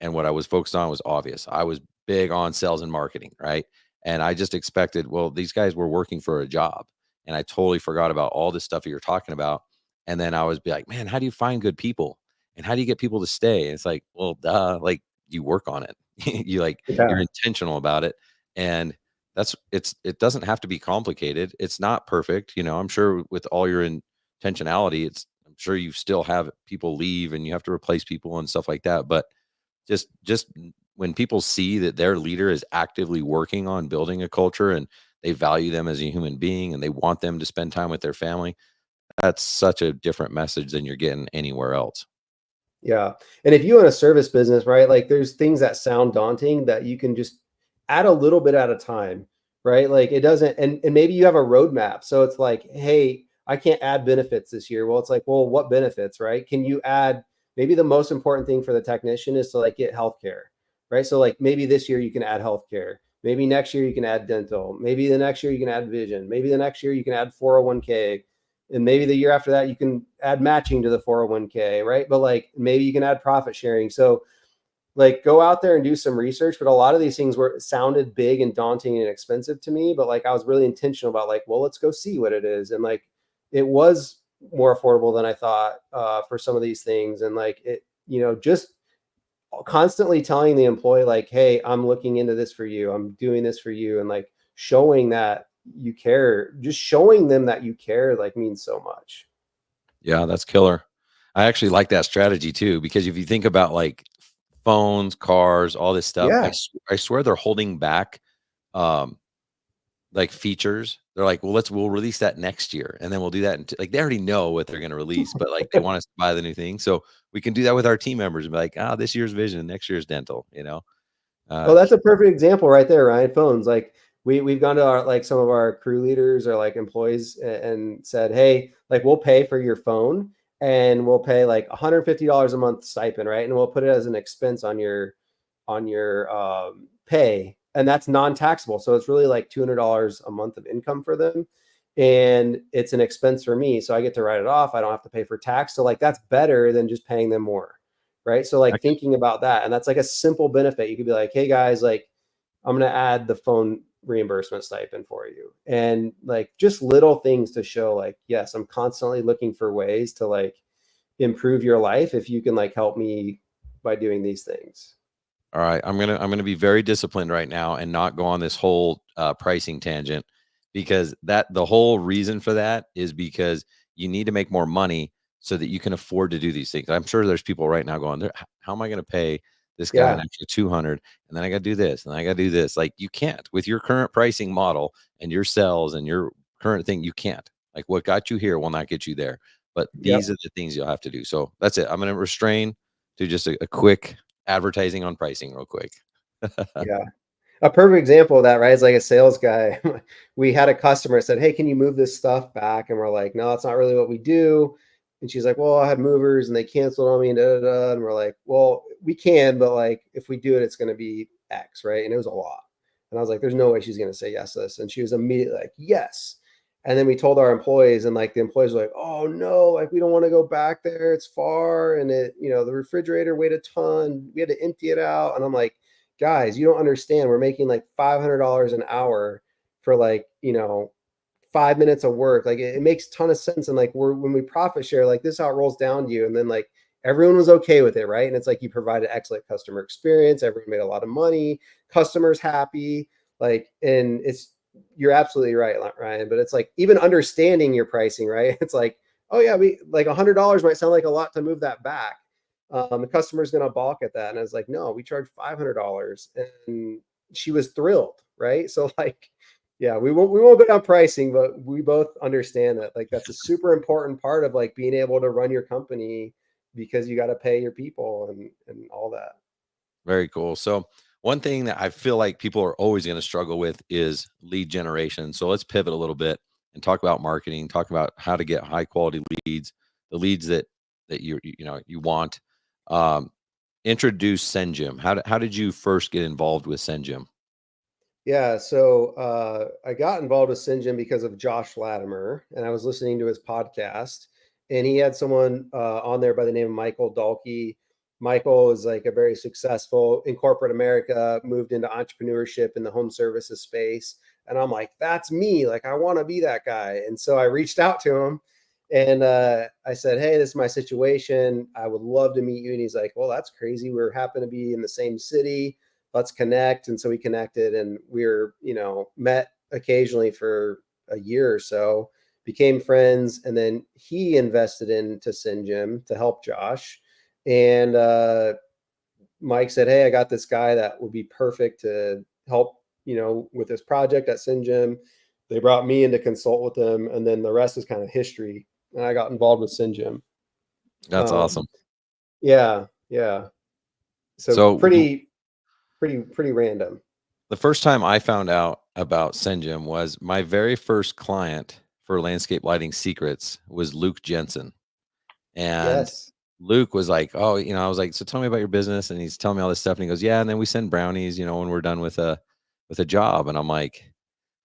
and what I was focused on was obvious. I was big on sales and marketing, right? And I just expected, well, these guys were working for a job, and I totally forgot about all this stuff that you're talking about. And then I was be like, man, how do you find good people? And how do you get people to stay? And it's like, well, duh, like you work on it. You're Yeah. intentional about it. And it doesn't have to be complicated. It's not perfect. I'm sure with all your intentionality, I'm sure you still have people leave and you have to replace people and stuff like that. But just when people see that their leader is actively working on building a culture and they value them as a human being and they want them to spend time with their family, that's such a different message than you're getting anywhere else. Yeah. And if you own a service business, right, like there's things that sound daunting that you can just add a little bit at a time, right? Like it doesn't, and maybe you have a roadmap. So it's like, hey, I can't add benefits this year. Well, it's like, well, what benefits, right? Can you add, maybe the most important thing for the technician is to like get healthcare, right? So like maybe this year you can add healthcare. Maybe next year you can add dental. Maybe the next year you can add vision. Maybe the next year you can add 401k. And maybe the year after that, you can add matching to the 401k, right? But like maybe you can add profit sharing. So like go out there and do some research. But a lot of these things sounded big and daunting and expensive to me. But like I was really intentional about like, well, let's go see what it is. And like it was more affordable than I thought for some of these things. And like it, just constantly telling the employee like, hey, I'm looking into this for you. I'm doing this for you. And like showing that you care, just showing them that you care, like means so much. Yeah, that's killer. I actually like that strategy too, because if you think about like phones, cars, all this stuff, Yeah. I swear they're holding back like features. They're like, well, we'll release that next year, and then we'll do that. Like they already know what they're going to release, but like they want us to buy the new thing, so we can do that with our team members and be like, this year's vision, next year's dental. Oh, that's a perfect example right there, Ryan. Phones. Like we've gone to our, like some of our crew leaders or like employees and said, hey, like we'll pay for your phone and we'll pay like $150 a month stipend, right? And we'll put it as an expense on your pay, and that's non-taxable. So it's really like $200 a month of income for them, and it's an expense for me, so I get to write it off. I don't have to pay for tax. So like that's better than just paying them more. Right. So like thinking about that, and that's like a simple benefit. You could be like, hey guys, like I'm going to add the phone reimbursement stipend for you. And like just little things to show like, yes, I'm constantly looking for ways to like improve your life if you can like help me by doing these things. All right. I'm going to be very disciplined right now and not go on this whole pricing tangent, because the whole reason for that is because you need to make more money, so that you can afford to do these things. I'm sure there's people right now going, how am I going to pay this guy an extra 200? And then I got to do this and I got to do this. Like, you can't with your current pricing model and your sales and your current thing. You can't. Like, what got you here will not get you there. But these are the things you'll have to do. So that's it. I'm going to restrain to just a quick advertising on pricing real quick. Yeah. A perfect example of that, right, is like a sales guy. We had a customer said, "Hey, can you move this stuff back?" And we're like, "No, that's not really what we do." And she's like, "Well, I had movers and they canceled on me and da, da, da." And we're like, "Well, we can, but like if we do it, it's going to be X, right?" And it was a lot. And I was like, "There's no way she's going to say yes to this." And she was immediately like, "Yes." And then we told our employees, and like the employees were like, "Oh no, like we don't want to go back there. It's far, and it, the refrigerator weighed a ton. We had to empty it out." And I'm like, guys, you don't understand. We're making like $500 an hour for like, 5 minutes of work. Like it makes a ton of sense. And like when we profit share, like this is how it rolls down to you. And then like everyone was okay with it, right? And it's like you provided excellent customer experience. Everyone made a lot of money. Customers happy. Like, and you're absolutely right, Ryan. But it's like even understanding your pricing, right? It's like, oh yeah, we like $100 might sound like a lot to move that back. The customer's going to balk at that. And I was like, no, we charge $500. And she was thrilled. Right. So like, yeah, we won't go down pricing, but we both understand that like, that's a super important part of like being able to run your company, because you got to pay your people and all that. Very cool. So one thing that I feel like people are always going to struggle with is lead generation. So let's pivot a little bit and talk about marketing, talk about how to get high quality leads, the leads that you want. Introduce SendJim. How did you first get involved with SendJim? Yeah, so I got involved with SendJim because of Josh Latimer, and I was listening to his podcast, and he had someone on there by the name of Michael Dalkey. Michael is like a very successful in corporate America, moved into entrepreneurship in the home services space, and I'm like, that's me. Like, I want to be that guy. And so I reached out to him, and I said, hey, this is my situation. I would love to meet you. And he's like, well, that's crazy. We happen to be in the same city. Let's connect. And so we connected, and we're, met occasionally for a year or so, became friends. And then he invested into SendJim to help Josh. And Mike said, hey, I got this guy that would be perfect to help, with this project at SendJim. They brought me in to consult with them. And then the rest is kind of history. And I got involved with SendJim. That's awesome. Yeah. Yeah. So pretty random. The first time I found out about SendJim was my very first client for Landscape Lighting Secrets was Luke Jensen. And Luke was like, oh, I was like, so tell me about your business. And he's telling me all this stuff. And he goes, yeah. And then we send brownies, when we're done with a job. And I'm like,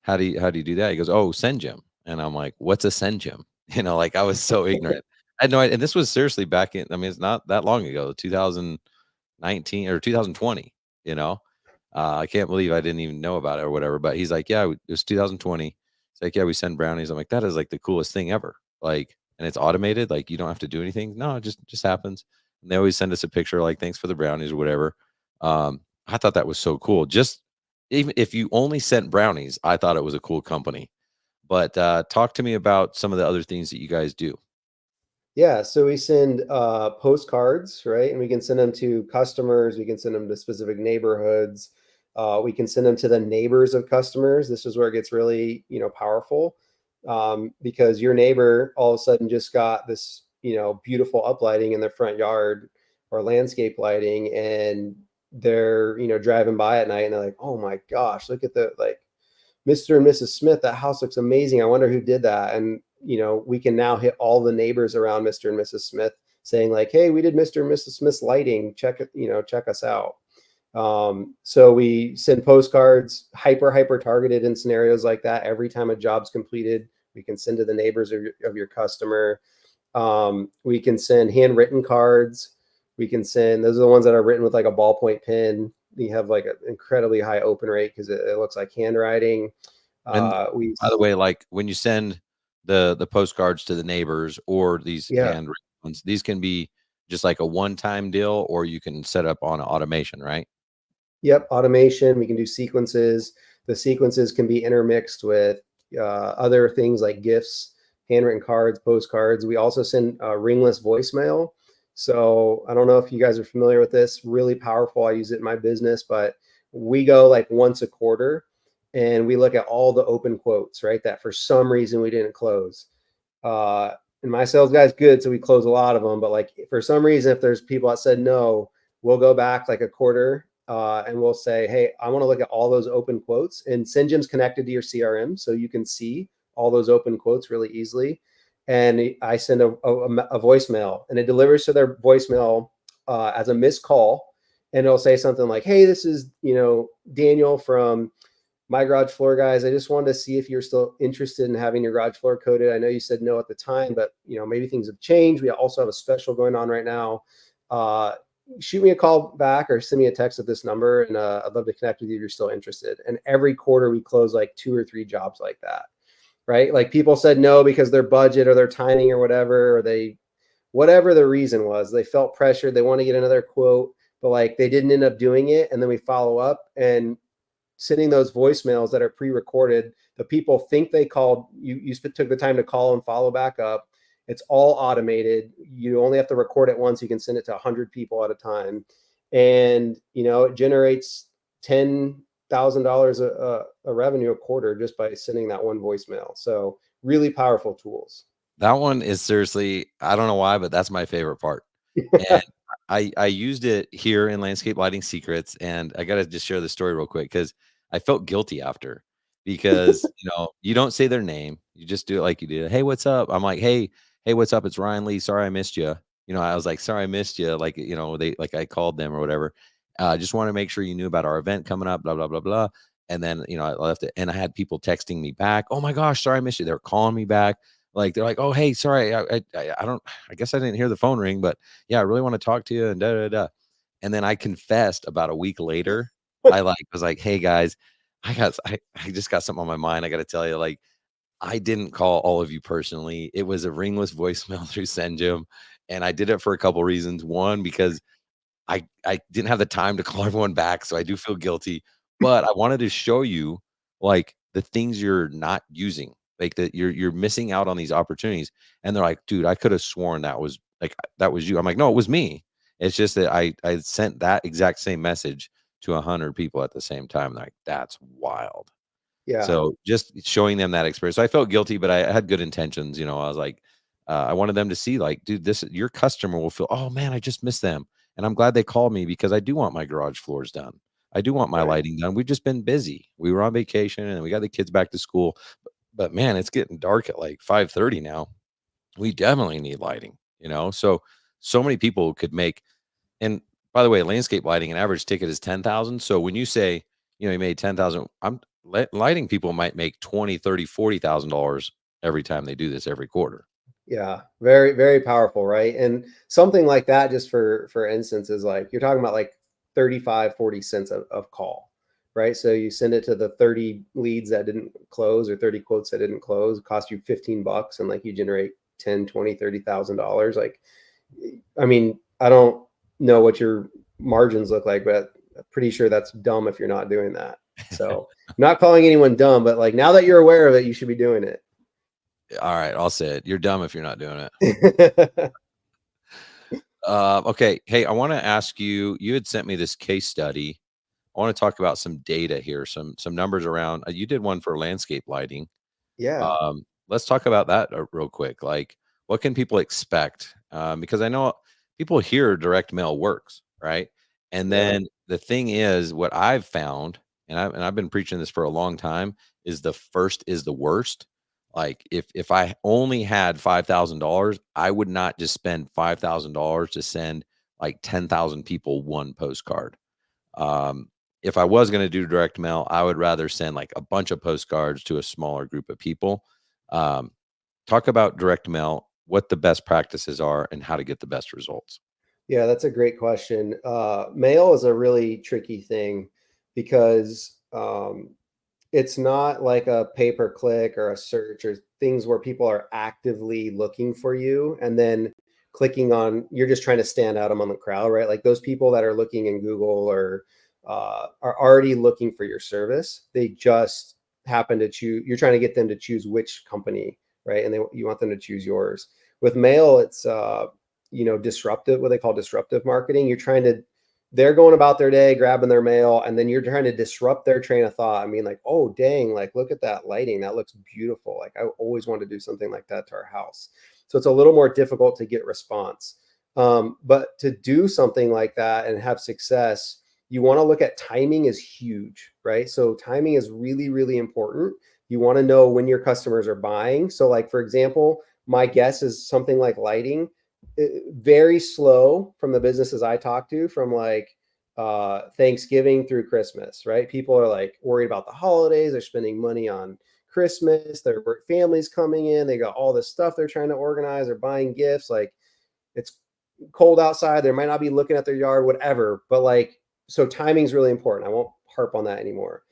how do you do that? He goes, oh, SendJim. And I'm like, what's a SendJim? Like I was so ignorant. I had no idea. And this was seriously back in, it's not that long ago, 2019 or 2020, I can't believe I didn't even know about it or whatever, but he's like, yeah, it was 2020. It's like, yeah, we send brownies. I'm like, that is like the coolest thing ever. Like, and it's automated. Like you don't have to do anything. No, it just happens. And they always send us a picture, like, thanks for the brownies or whatever. I thought that was so cool. Just even if you only sent brownies, I thought it was a cool company. But talk to me about some of the other things that you guys do. Yeah, so we send postcards, right? And we can send them to customers. We can send them to specific neighborhoods. We can send them to the neighbors of customers. This is where it gets really, powerful, because your neighbor all of a sudden just got this, beautiful uplighting in their front yard or landscape lighting, and they're, driving by at night and they're like, oh my gosh, look at the Mr. and Mrs. Smith. That house looks amazing. I wonder who did that. And we can now hit all the neighbors around Mr. and Mrs. Smith saying like, hey, we did Mr. and Mrs. Smith's lighting. Check it, check us out. So we send postcards, hyper targeted in scenarios like that. Every time a job's completed, we can send to the neighbors of your customer. We can send handwritten cards. We can send, those are the ones that are written with like a ballpoint pen. You have like an incredibly high open rate because it looks like handwriting. By the way, like when you send the postcards to the neighbors or these handwritten ones, these can be just like a one-time deal, or you can set up on automation, right? Yep, automation. We can do sequences. The sequences can be intermixed with other things like GIFs. handwritten cards, postcards. We also send ringless voicemail. So I don't know if you guys are familiar with this, really powerful. I use it in my business, but we go like once a quarter and we look at all the open quotes, right? That for some reason we didn't close. And my sales guy's good, so we close a lot of them. But like for some reason, if there's people that said no, we'll go back like a quarter and we'll say, hey, I want to look at all those open quotes. And SendJim's connected to your CRM, so you can see all those open quotes really easily. And I send a voicemail, and it delivers to their voicemail as a missed call, and it'll say something like, hey, this is Daniel from My Garage Floor Guys. I just wanted to see if you're still interested in having your garage floor coated. I know you said no at the time, but maybe things have changed. We also have a special going on right now. Shoot me a call back or send me a text at this number, and I'd love to connect with you if you're still interested. And every quarter we close like 2 or 3 jobs like that. Right? Like people said no because their budget or their timing or whatever, or whatever the reason was, they felt pressured. They want to get another quote, but like they didn't end up doing it. And then we follow up and sending those voicemails that are pre-recorded. The people think they called, you took the time to call and follow back up. It's all automated. You only have to record it once. You can send it to 100 people at a time. And, it generates $10,000 a revenue a quarter just by sending that one voicemail. So really powerful tools. That one is seriously, I don't know why, but that's my favorite part. And I used it here in Landscape Lighting Secrets, and I got to just share the story real quick because I felt guilty after, because you don't say their name, you just do it like you do. Hey, what's up? I'm like, hey, what's up? It's Ryan Lee. Sorry I missed you. I was like, sorry I missed you. Like, I called them or whatever. Just want to make sure you knew about our event coming up, blah, blah, blah, blah. And then, I left it, and I had people texting me back. Oh my gosh, sorry I missed you. They're calling me back. Like, they're like, oh, hey, sorry. I guess I didn't hear the phone ring, but yeah, I really want to talk to you, and da, da, da. And then I confessed about a week later. I was like, hey guys, I just got something on my mind. I got to tell you, like, I didn't call all of you personally. It was a ringless voicemail through SendJim. And I did it for a couple reasons. One, because I didn't have the time to call everyone back, so I do feel guilty. But I wanted to show you like the things you're not using, like that you're missing out on these opportunities. And they're like, dude, I could have sworn that was you. I'm like, no, it was me. It's just that I sent that exact same message to 100 people at the same time. Like, that's wild. Yeah. So just showing them that experience. So I felt guilty, but I had good intentions. I was like, I wanted them to see, like, dude, your customer will feel, oh man, I just missed them. And I'm glad they called me because I do want my garage floors done. I do want my lighting done. We've just been busy. We were on vacation and we got the kids back to school. But man, it's getting dark at like 5:30 now. We definitely need lighting, so many people could make. And by the way, landscape lighting, an average ticket is 10,000. So when you say, you made 10,000, lighting people might make 20, 30, $40,000 every time they do this every quarter. Yeah, very, very powerful, right? And something like that, just for instance, is like you're talking about like 35, 40 cents of call, right? So you send it to the 30 leads that didn't close or 30 quotes that didn't close, it cost you $15, and like you generate 10, 20, $30,000. Like, I mean, I don't know what your margins look like, but I'm pretty sure that's dumb if you're not doing that. So I'm not calling anyone dumb, but like now that you're aware of it, you should be doing it. All right, I'll say it. You're dumb if you're not doing it. Okay. Hey, I want to ask you, you had sent me this case study. I want to talk about some data here, some numbers around. You did one for landscape lighting. Yeah. Let's talk about that real quick. Like, what can people expect? Because I know people hear direct mail works, right? And then the thing is, what I've found, and I've been preaching this for a long time, is the first is the worst. Like, if I only had $5,000, I would not just spend $5,000 to send like 10,000 people one postcard. If I was going to do direct mail, I would rather send like a bunch of postcards to a smaller group of people. Talk about direct mail, what the best practices are, and how to get the best results. Yeah, that's a great question. Mail is a really tricky thing because it's not like a pay-per-click or a search or things where people are actively looking for you and then clicking on, you're just trying to stand out among the crowd, right? Like those people that are looking in Google or are already looking for your service. They just happen to choose, you're trying to get them to choose which company right? And you want them to choose yours. With mail, it's disruptive, what they call disruptive marketing. They're going about their day, grabbing their mail, and then you're trying to disrupt their train of thought. I mean, like, oh, dang, like, look at that lighting. That looks beautiful. Like, I always want to do something like that to our house. So it's a little more difficult to get response. But to do something like that and have success, you want to look at timing is huge, right? So timing is really, really important. You want to know when your customers are buying. So like, for example, my guess is something like lighting, very slow from the businesses I talk to, from like Thanksgiving through Christmas, right? People are like worried about the holidays. They're spending money on Christmas. Their families coming in. They got all this stuff they're trying to organize. They're buying gifts. Like, it's cold outside. They might not be looking at their yard, whatever. But like, so timing is really important. I won't harp on that anymore.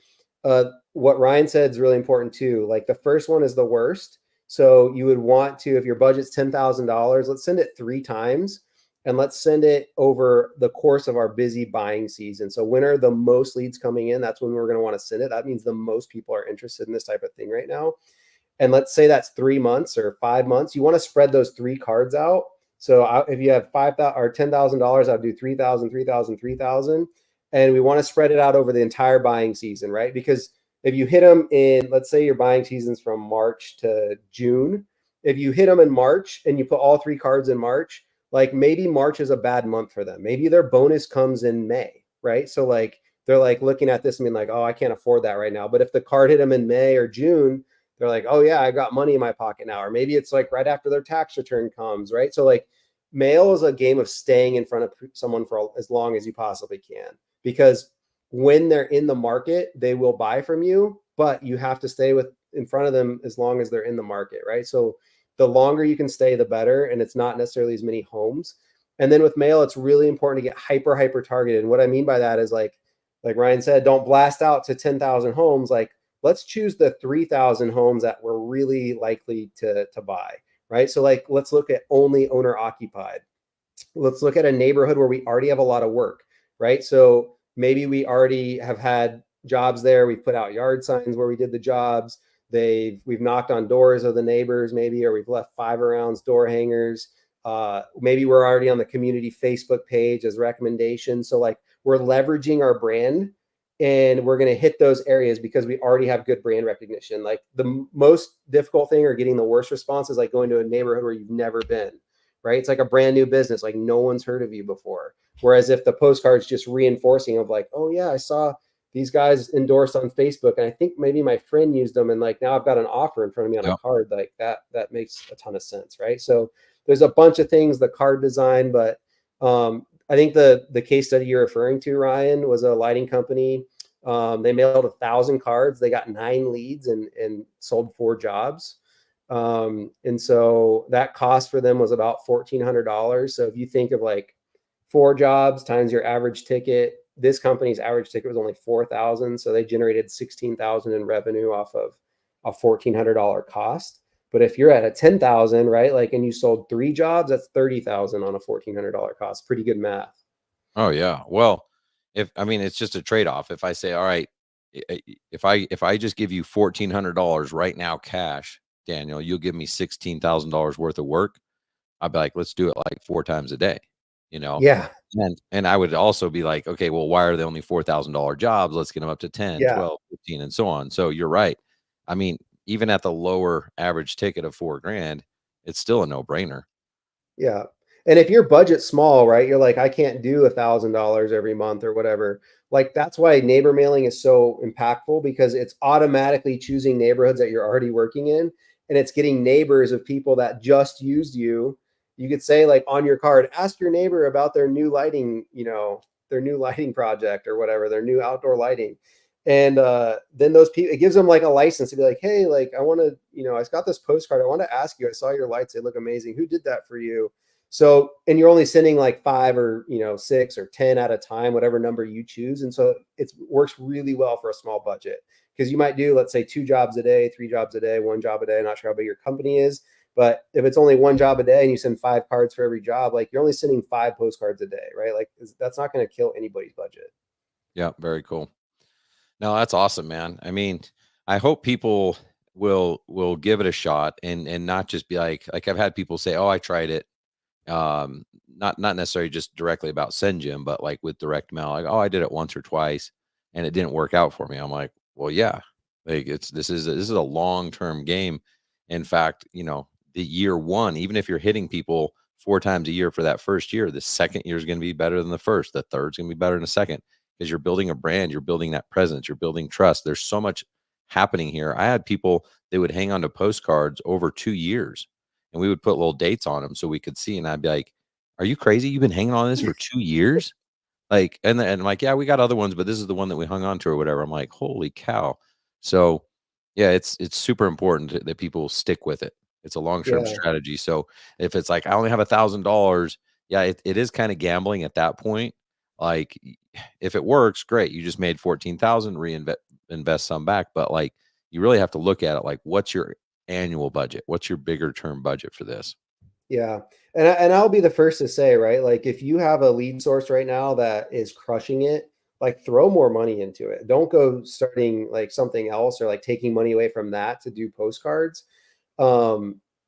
What Ryan said is really important too. Like, the first one is the worst. So you would want to, if your budget's $10,000, let's send it 3 times, and let's send it over the course of our busy buying season. So when are the most leads coming in? That's when we're going to want to send it. That means the most people are interested in this type of thing right now. And let's say that's 3 months or 5 months. You want to spread those 3 cards out. So if you have $5,000 or $10,000, I'll do 3,000, 3,000, 3,000. And we want to spread it out over the entire buying season, right? Because if you hit them in, let's say your buying season's from March to June. If you hit them in March and you put all 3 cards in March, like, maybe March is a bad month for them. Maybe their bonus comes in May, right? So like, they're like looking at this and being like, oh, I can't afford that right now. But if the card hit them in May or June, they're like, oh yeah, I got money in my pocket now. Or maybe it's like right after their tax return comes, right? So like, mail is a game of staying in front of someone for as long as you possibly can, because when they're in the market, they will buy from you, but you have to stay in front of them as long as they're in the market, right? So the longer you can stay, the better. And it's not necessarily as many homes. And then with mail, it's really important to get hyper targeted. And what I mean by that is like Ryan said, don't blast out to 10,000 homes. Like, let's choose the 3,000 homes that we're really likely to buy, right? So like, let's look at only owner occupied. Let's look at a neighborhood where we already have a lot of work, right? So maybe we already have had jobs there. We've put out yard signs where we did the jobs. We've knocked on doors of the neighbors, maybe, or we've left 5-arounds, door hangers. Maybe we're already on the community Facebook page as recommendations. So like, we're leveraging our brand, and we're going to hit those areas because we already have good brand recognition. Like, the most difficult thing or getting the worst response is like going to a neighborhood where you've never been, right? It's like a brand new business. Like, no one's heard of you before. Whereas if the postcard's just reinforcing of like, oh yeah, I saw these guys endorsed on Facebook, and I think maybe my friend used them, and like, now I've got an offer in front of me on a card, like that makes a ton of sense, right? So there's a bunch of things, the card design, but I think the case study you're referring to, Ryan, was a lighting company. They mailed 1,000 cards. They got 9 leads and sold 4 jobs. And so that cost for them was about $1,400. So if you think of like 4 jobs times your average ticket, this company's average ticket was only $4,000. So they generated $16,000 in revenue off of a $1,400 cost. But if you're at a 10,000, right, like, and you sold 3 jobs, that's 30,000 on a $1,400 cost. Pretty good math. Oh yeah. Well, it's just a trade-off. If I say, all right, if I just give you $1,400 right now cash, Daniel, you'll give me $16,000 worth of work. I'd be like, let's do it like 4 times a day, Yeah. And I would also be like, okay, well, why are they only $4,000 jobs? Let's get them up to 10, Yeah. 12, 15, and so on. So you're right. I mean, even at the lower average ticket of $4,000, it's still a no-brainer. Yeah. And if your budget's small, right, you're like, I can't do $1,000 every month or whatever. Like, that's why neighbor mailing is so impactful, because it's automatically choosing neighborhoods that you're already working in. And it's getting neighbors of people that just used you. You could say, like, on your card, ask your neighbor about their new lighting, their new lighting project or whatever, their new outdoor lighting. And then those people, it gives them like a license to be like, hey, like, I want to, I got this postcard. I want to ask you, I saw your lights. They look amazing. Who did that for you? So, and you're only sending like 5 or 6 or 10 at a time, whatever number you choose. And so it works really well for a small budget, because you might do, let's say, 2 jobs a day, 3 jobs a day, 1 job a day. I'm not sure how big your company is, but if it's only 1 job a day and you send 5 cards for every job, like, you're only sending 5 postcards a day, right? Like, that's not going to kill anybody's budget. Yeah. Very cool. No, that's awesome, man. I mean, I hope people will give it a shot and not just be like I've had people say, oh, I tried it. Not necessarily just directly about SendJim, but like with direct mail, like, oh, I did it once or twice and it didn't work out for me. I'm like, well, yeah, like this is a long-term game. In fact, the year one, even if you're hitting people 4 times a year for that first year, the second year is going to be better than the first. The third's going to be better than the second, because you're building a brand, you're building that presence, you're building trust. There's so much happening here. I had people, they would hang on to postcards over 2 years, and we would put little dates on them so we could see. And I'd be like, are you crazy? You've been hanging on this for 2 years? Like, and I'm like, yeah, we got other ones, but this is the one that we hung on to or whatever. I'm like, holy cow. So yeah, it's super important that people stick with it. It's a long-term Yeah. strategy. So if it's like, I only have $1,000, yeah, it is kind of gambling at that point. Like, if it works, great. You just made 14,000, invest some back. But like, you really have to look at it like, what's your annual budget? What's your bigger term budget for this? Yeah. And I'll be the first to say, right? Like, if you have a lead source right now that is crushing it, like, throw more money into it. Don't go starting like something else or like taking money away from that to do postcards.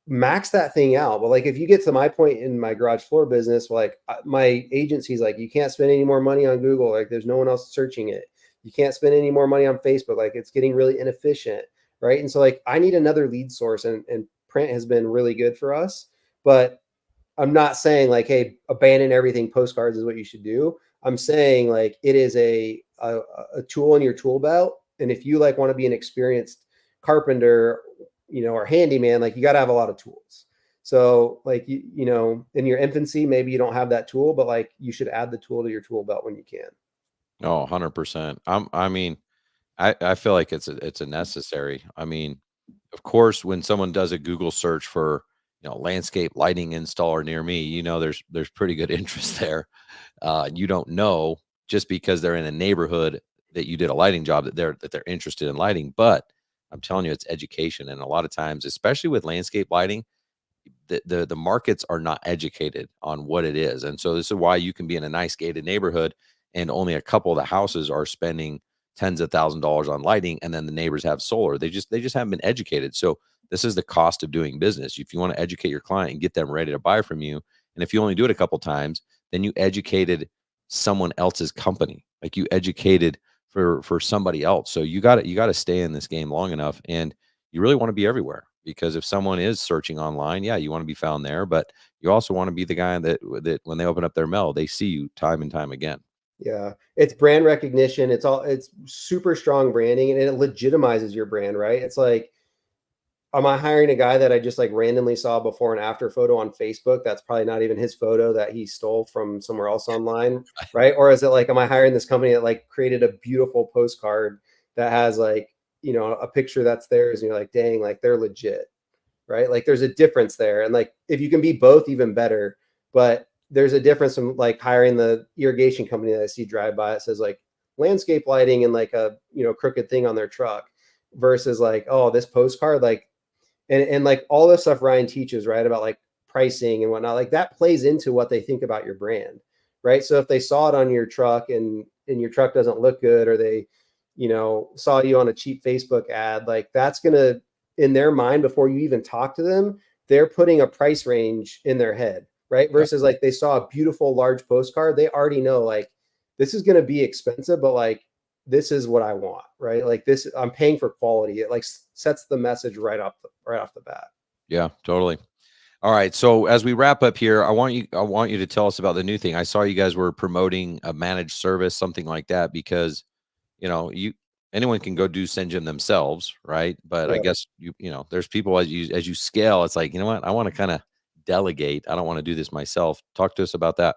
Max that thing out. But like, if you get to my point in my garage floor business, like, my agency's like, you can't spend any more money on Google. Like, there's no one else searching it. You can't spend any more money on Facebook. Like, it's getting really inefficient. Right. And so like, I need another lead source, and print has been really good for us. But I'm not saying like, hey, abandon everything. Postcards is what you should do. I'm saying like, it is a tool in your tool belt. And if you like want to be an experienced carpenter, or handyman, like, you got to have a lot of tools. So like, in your infancy, maybe you don't have that tool, but like, you should add the tool to your tool belt when you can. Oh, 100%. I mean, I feel like it's a necessary. I mean, of course, when someone does a Google search for, landscape lighting installer near me, there's pretty good interest there. You don't know just because they're in a neighborhood that you did a lighting job that they're interested in lighting. But I'm telling you, it's education. And a lot of times, especially with landscape lighting, the markets are not educated on what it is. And so this is why you can be in a nice gated neighborhood and only a couple of the houses are spending tens of $1,000s on lighting, and then the neighbors have solar. They just haven't been educated. So this is the cost of doing business. If you want to educate your client and get them ready to buy from you, and if you only do it a couple times, then you educated someone else's company. Like, you educated for somebody else. So you got to stay in this game long enough, and you really want to be everywhere, because if someone is searching online, yeah, you want to be found there, but you also want to be the guy that when they open up their mail, they see you time and time again. Yeah. It's brand recognition. It's super strong branding, and it legitimizes your brand, right? It's like, am I hiring a guy that I just like randomly saw before and after photo on Facebook? That's probably not even his photo that he stole from somewhere else online, right? Or is it like, am I hiring this company that like created a beautiful postcard that has like, a picture that's theirs, and you're like, dang, like, they're legit, right? Like, there's a difference there. And like, if you can be both, even better. But there's a difference from like hiring the irrigation company that I see drive by. It says like landscape lighting and like a, crooked thing on their truck, versus like, oh, this postcard, like, and like all this stuff Ryan teaches, right, about like pricing and whatnot, like, that plays into what they think about your brand, right? So if they saw it on your truck and your truck doesn't look good, or they, saw you on a cheap Facebook ad, like, that's gonna, in their mind, before you even talk to them, they're putting a price range in their head, right? Versus like, they saw a beautiful large postcard, they already know like, this is going to be expensive, but like, this is what I want, right? Like, this, I'm paying for quality. It like sets the message right off the bat. Yeah, totally. All right. So as we wrap up here, I want you to tell us about the new thing. I saw you guys were promoting a managed service, something like that, because anyone can go do SendJim themselves, right? But I Yeah. guess there's people as you scale, it's like, you know what, I want to kind of delegate. I don't want to do this myself. Talk to us about that.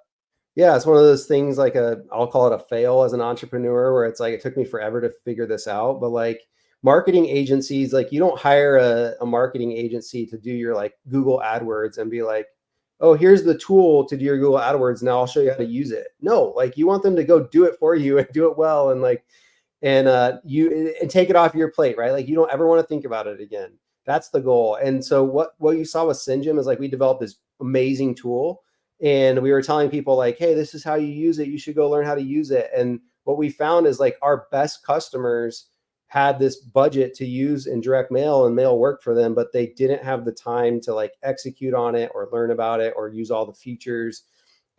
Yeah, it's one of those things, like, I'll call it a fail as an entrepreneur, where it's like, it took me forever to figure this out. But like, marketing agencies, like, you don't hire a marketing agency to do your like Google AdWords and be like, oh, here's the tool to do your Google AdWords, now I'll show you how to use it. No, like, you want them to go do it for you and do it well, and like, and take it off your plate, right? Like, you don't ever want to think about it again. That's the goal. And so what you saw with SendJim is like, we developed this amazing tool, and we were telling people like, hey, this is how you use it. You should go learn how to use it. And what we found is like, our best customers had this budget to use in direct mail, and mail worked for them, but they didn't have the time to like execute on it or learn about it or use all the features.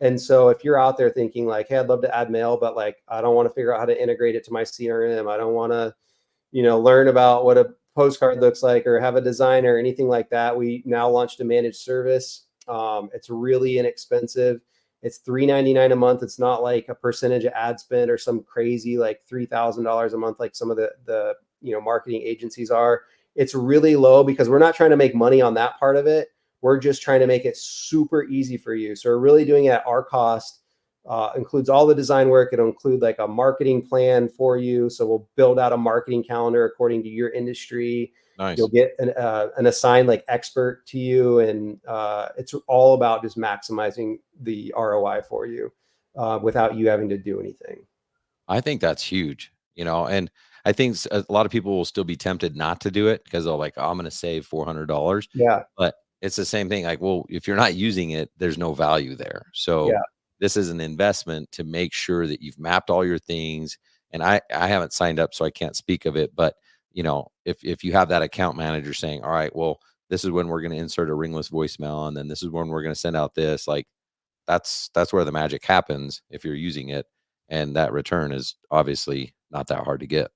And so if you're out there thinking like, hey, I'd love to add mail, but like, I don't want to figure out how to integrate it to my CRM. I don't want to, learn about what a postcard looks like or have a designer or anything like that. We now launched a managed service. It's really inexpensive. It's $3.99 a month. It's not like a percentage of ad spend or some crazy like $3,000 a month like some of the marketing agencies are. It's really low because we're not trying to make money on that part of it. We're just trying to make it super easy for you. So we're really doing it at our cost. Includes all the design work. It'll include like a marketing plan for you. So we'll build out a marketing calendar according to your industry. Nice. You'll get an assigned like expert to you, and it's all about just maximizing the ROI for you without you having to do anything. I think that's huge, and I think a lot of people will still be tempted not to do it because they're like, oh, I'm going to save $400. Yeah. But it's the same thing. Like, well, if you're not using it, there's no value there. So Yeah. this is an investment to make sure that you've mapped all your things. And I haven't signed up, so I can't speak of it. But, if you have that account manager saying, all right, well, this is when we're going to insert a ringless voicemail, and then this is when we're going to send out this, like that's where the magic happens if you're using it. And that return is obviously not that hard to get.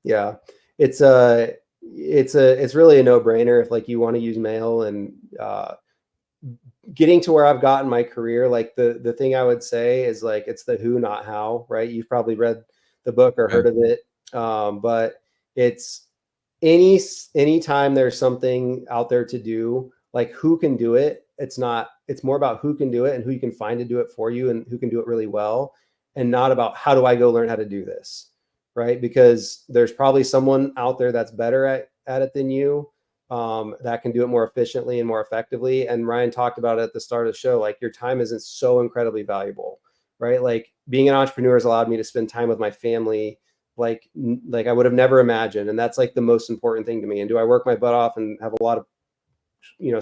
Yeah. It's really a no-brainer if like you want to use mail. And getting to where I've got in my career, like the thing I would say is like, it's the who, not how, right? You've probably read the book or heard of it. But it's anytime there's something out there to do, like who can do it. It's more about who can do it and who you can find to do it for you and who can do it really well, and not about how do I go learn how to do this, right? Because there's probably someone out there that's better at it than you, that can do it more efficiently and more effectively. And Ryan talked about it at the start of the show, like your time isn't so incredibly valuable, right? Like being an entrepreneur has allowed me to spend time with my family like I would have never imagined. And that's like the most important thing to me. And do I work my butt off and have a lot of,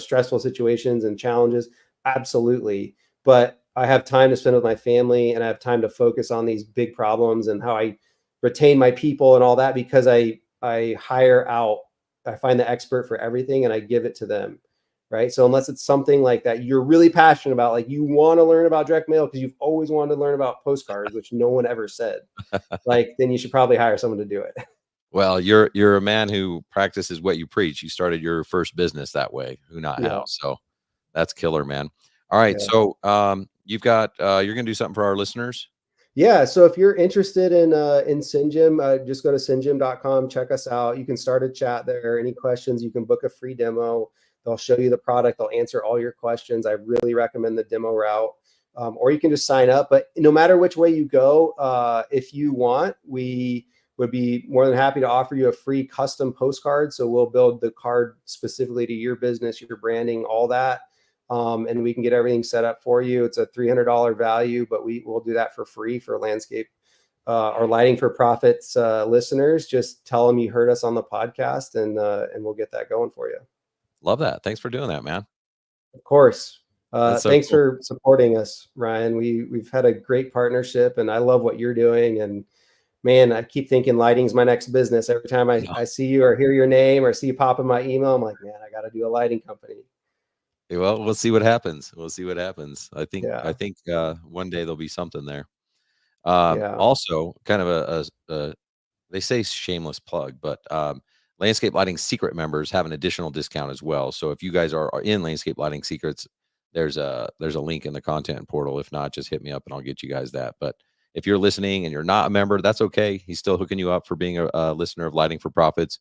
stressful situations and challenges? Absolutely. But I have time to spend with my family, and I have time to focus on these big problems and how I retain my people and all that, because I hire out, I find the expert for everything and I give it to them. Right. So unless it's something like that you're really passionate about, like you want to learn about direct mail because you've always wanted to learn about postcards, which no one ever said, like, then you should probably hire someone to do it. Well, you're a man who practices what you preach. You started your first business that way, who not Yeah. how. So that's killer, man. All right. Yeah. So you've got you're gonna do something for our listeners. Yeah. So if you're interested in SendJim, just go to SendJim.com, check us out. You can start a chat there. Any questions, you can book a free demo. They'll show you the product. They'll answer all your questions. I really recommend the demo route. Or you can just sign up. But no matter which way you go, if you want, we would be more than happy to offer you a free custom postcard. So we'll build the card specifically to your business, your branding, all that. And we can get everything set up for you. It's a $300 value, but we'll do that for free for landscape or lighting for profits listeners. Just tell them you heard us on the podcast, and we'll get that going for you. Love that. Thanks for doing that, man. Of course. So thanks cool. for supporting us, Ryan. We've had a great partnership, and I love what you're doing. And man, I keep thinking lighting's my next business. Every time I see you or hear your name or see you pop in my email, I'm like, man, I got to do a lighting company. Well, we'll see what happens. We'll see what happens. I think one day there'll be something there. Also, kind of a they say shameless plug, but Landscape Lighting Secret members have an additional discount as well. So if you guys are in Landscape Lighting Secrets, there's a link in the content portal. If not, just hit me up and I'll get you guys that. But if you're listening and you're not a member, that's okay. He's still hooking you up for being a listener of Lighting for Profits.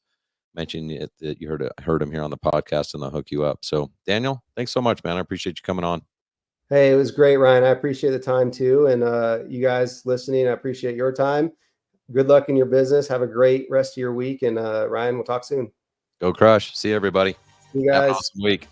Mention that you heard him here on the podcast, and they'll hook you up. So Daniel, thanks so much, man. I appreciate you coming on. Hey, it was great, Ryan. I appreciate the time too. And you guys listening, I appreciate your time. Good luck in your business. Have a great rest of your week. And Ryan, we'll talk soon. Go crush. See you, everybody. You guys. Have an awesome week.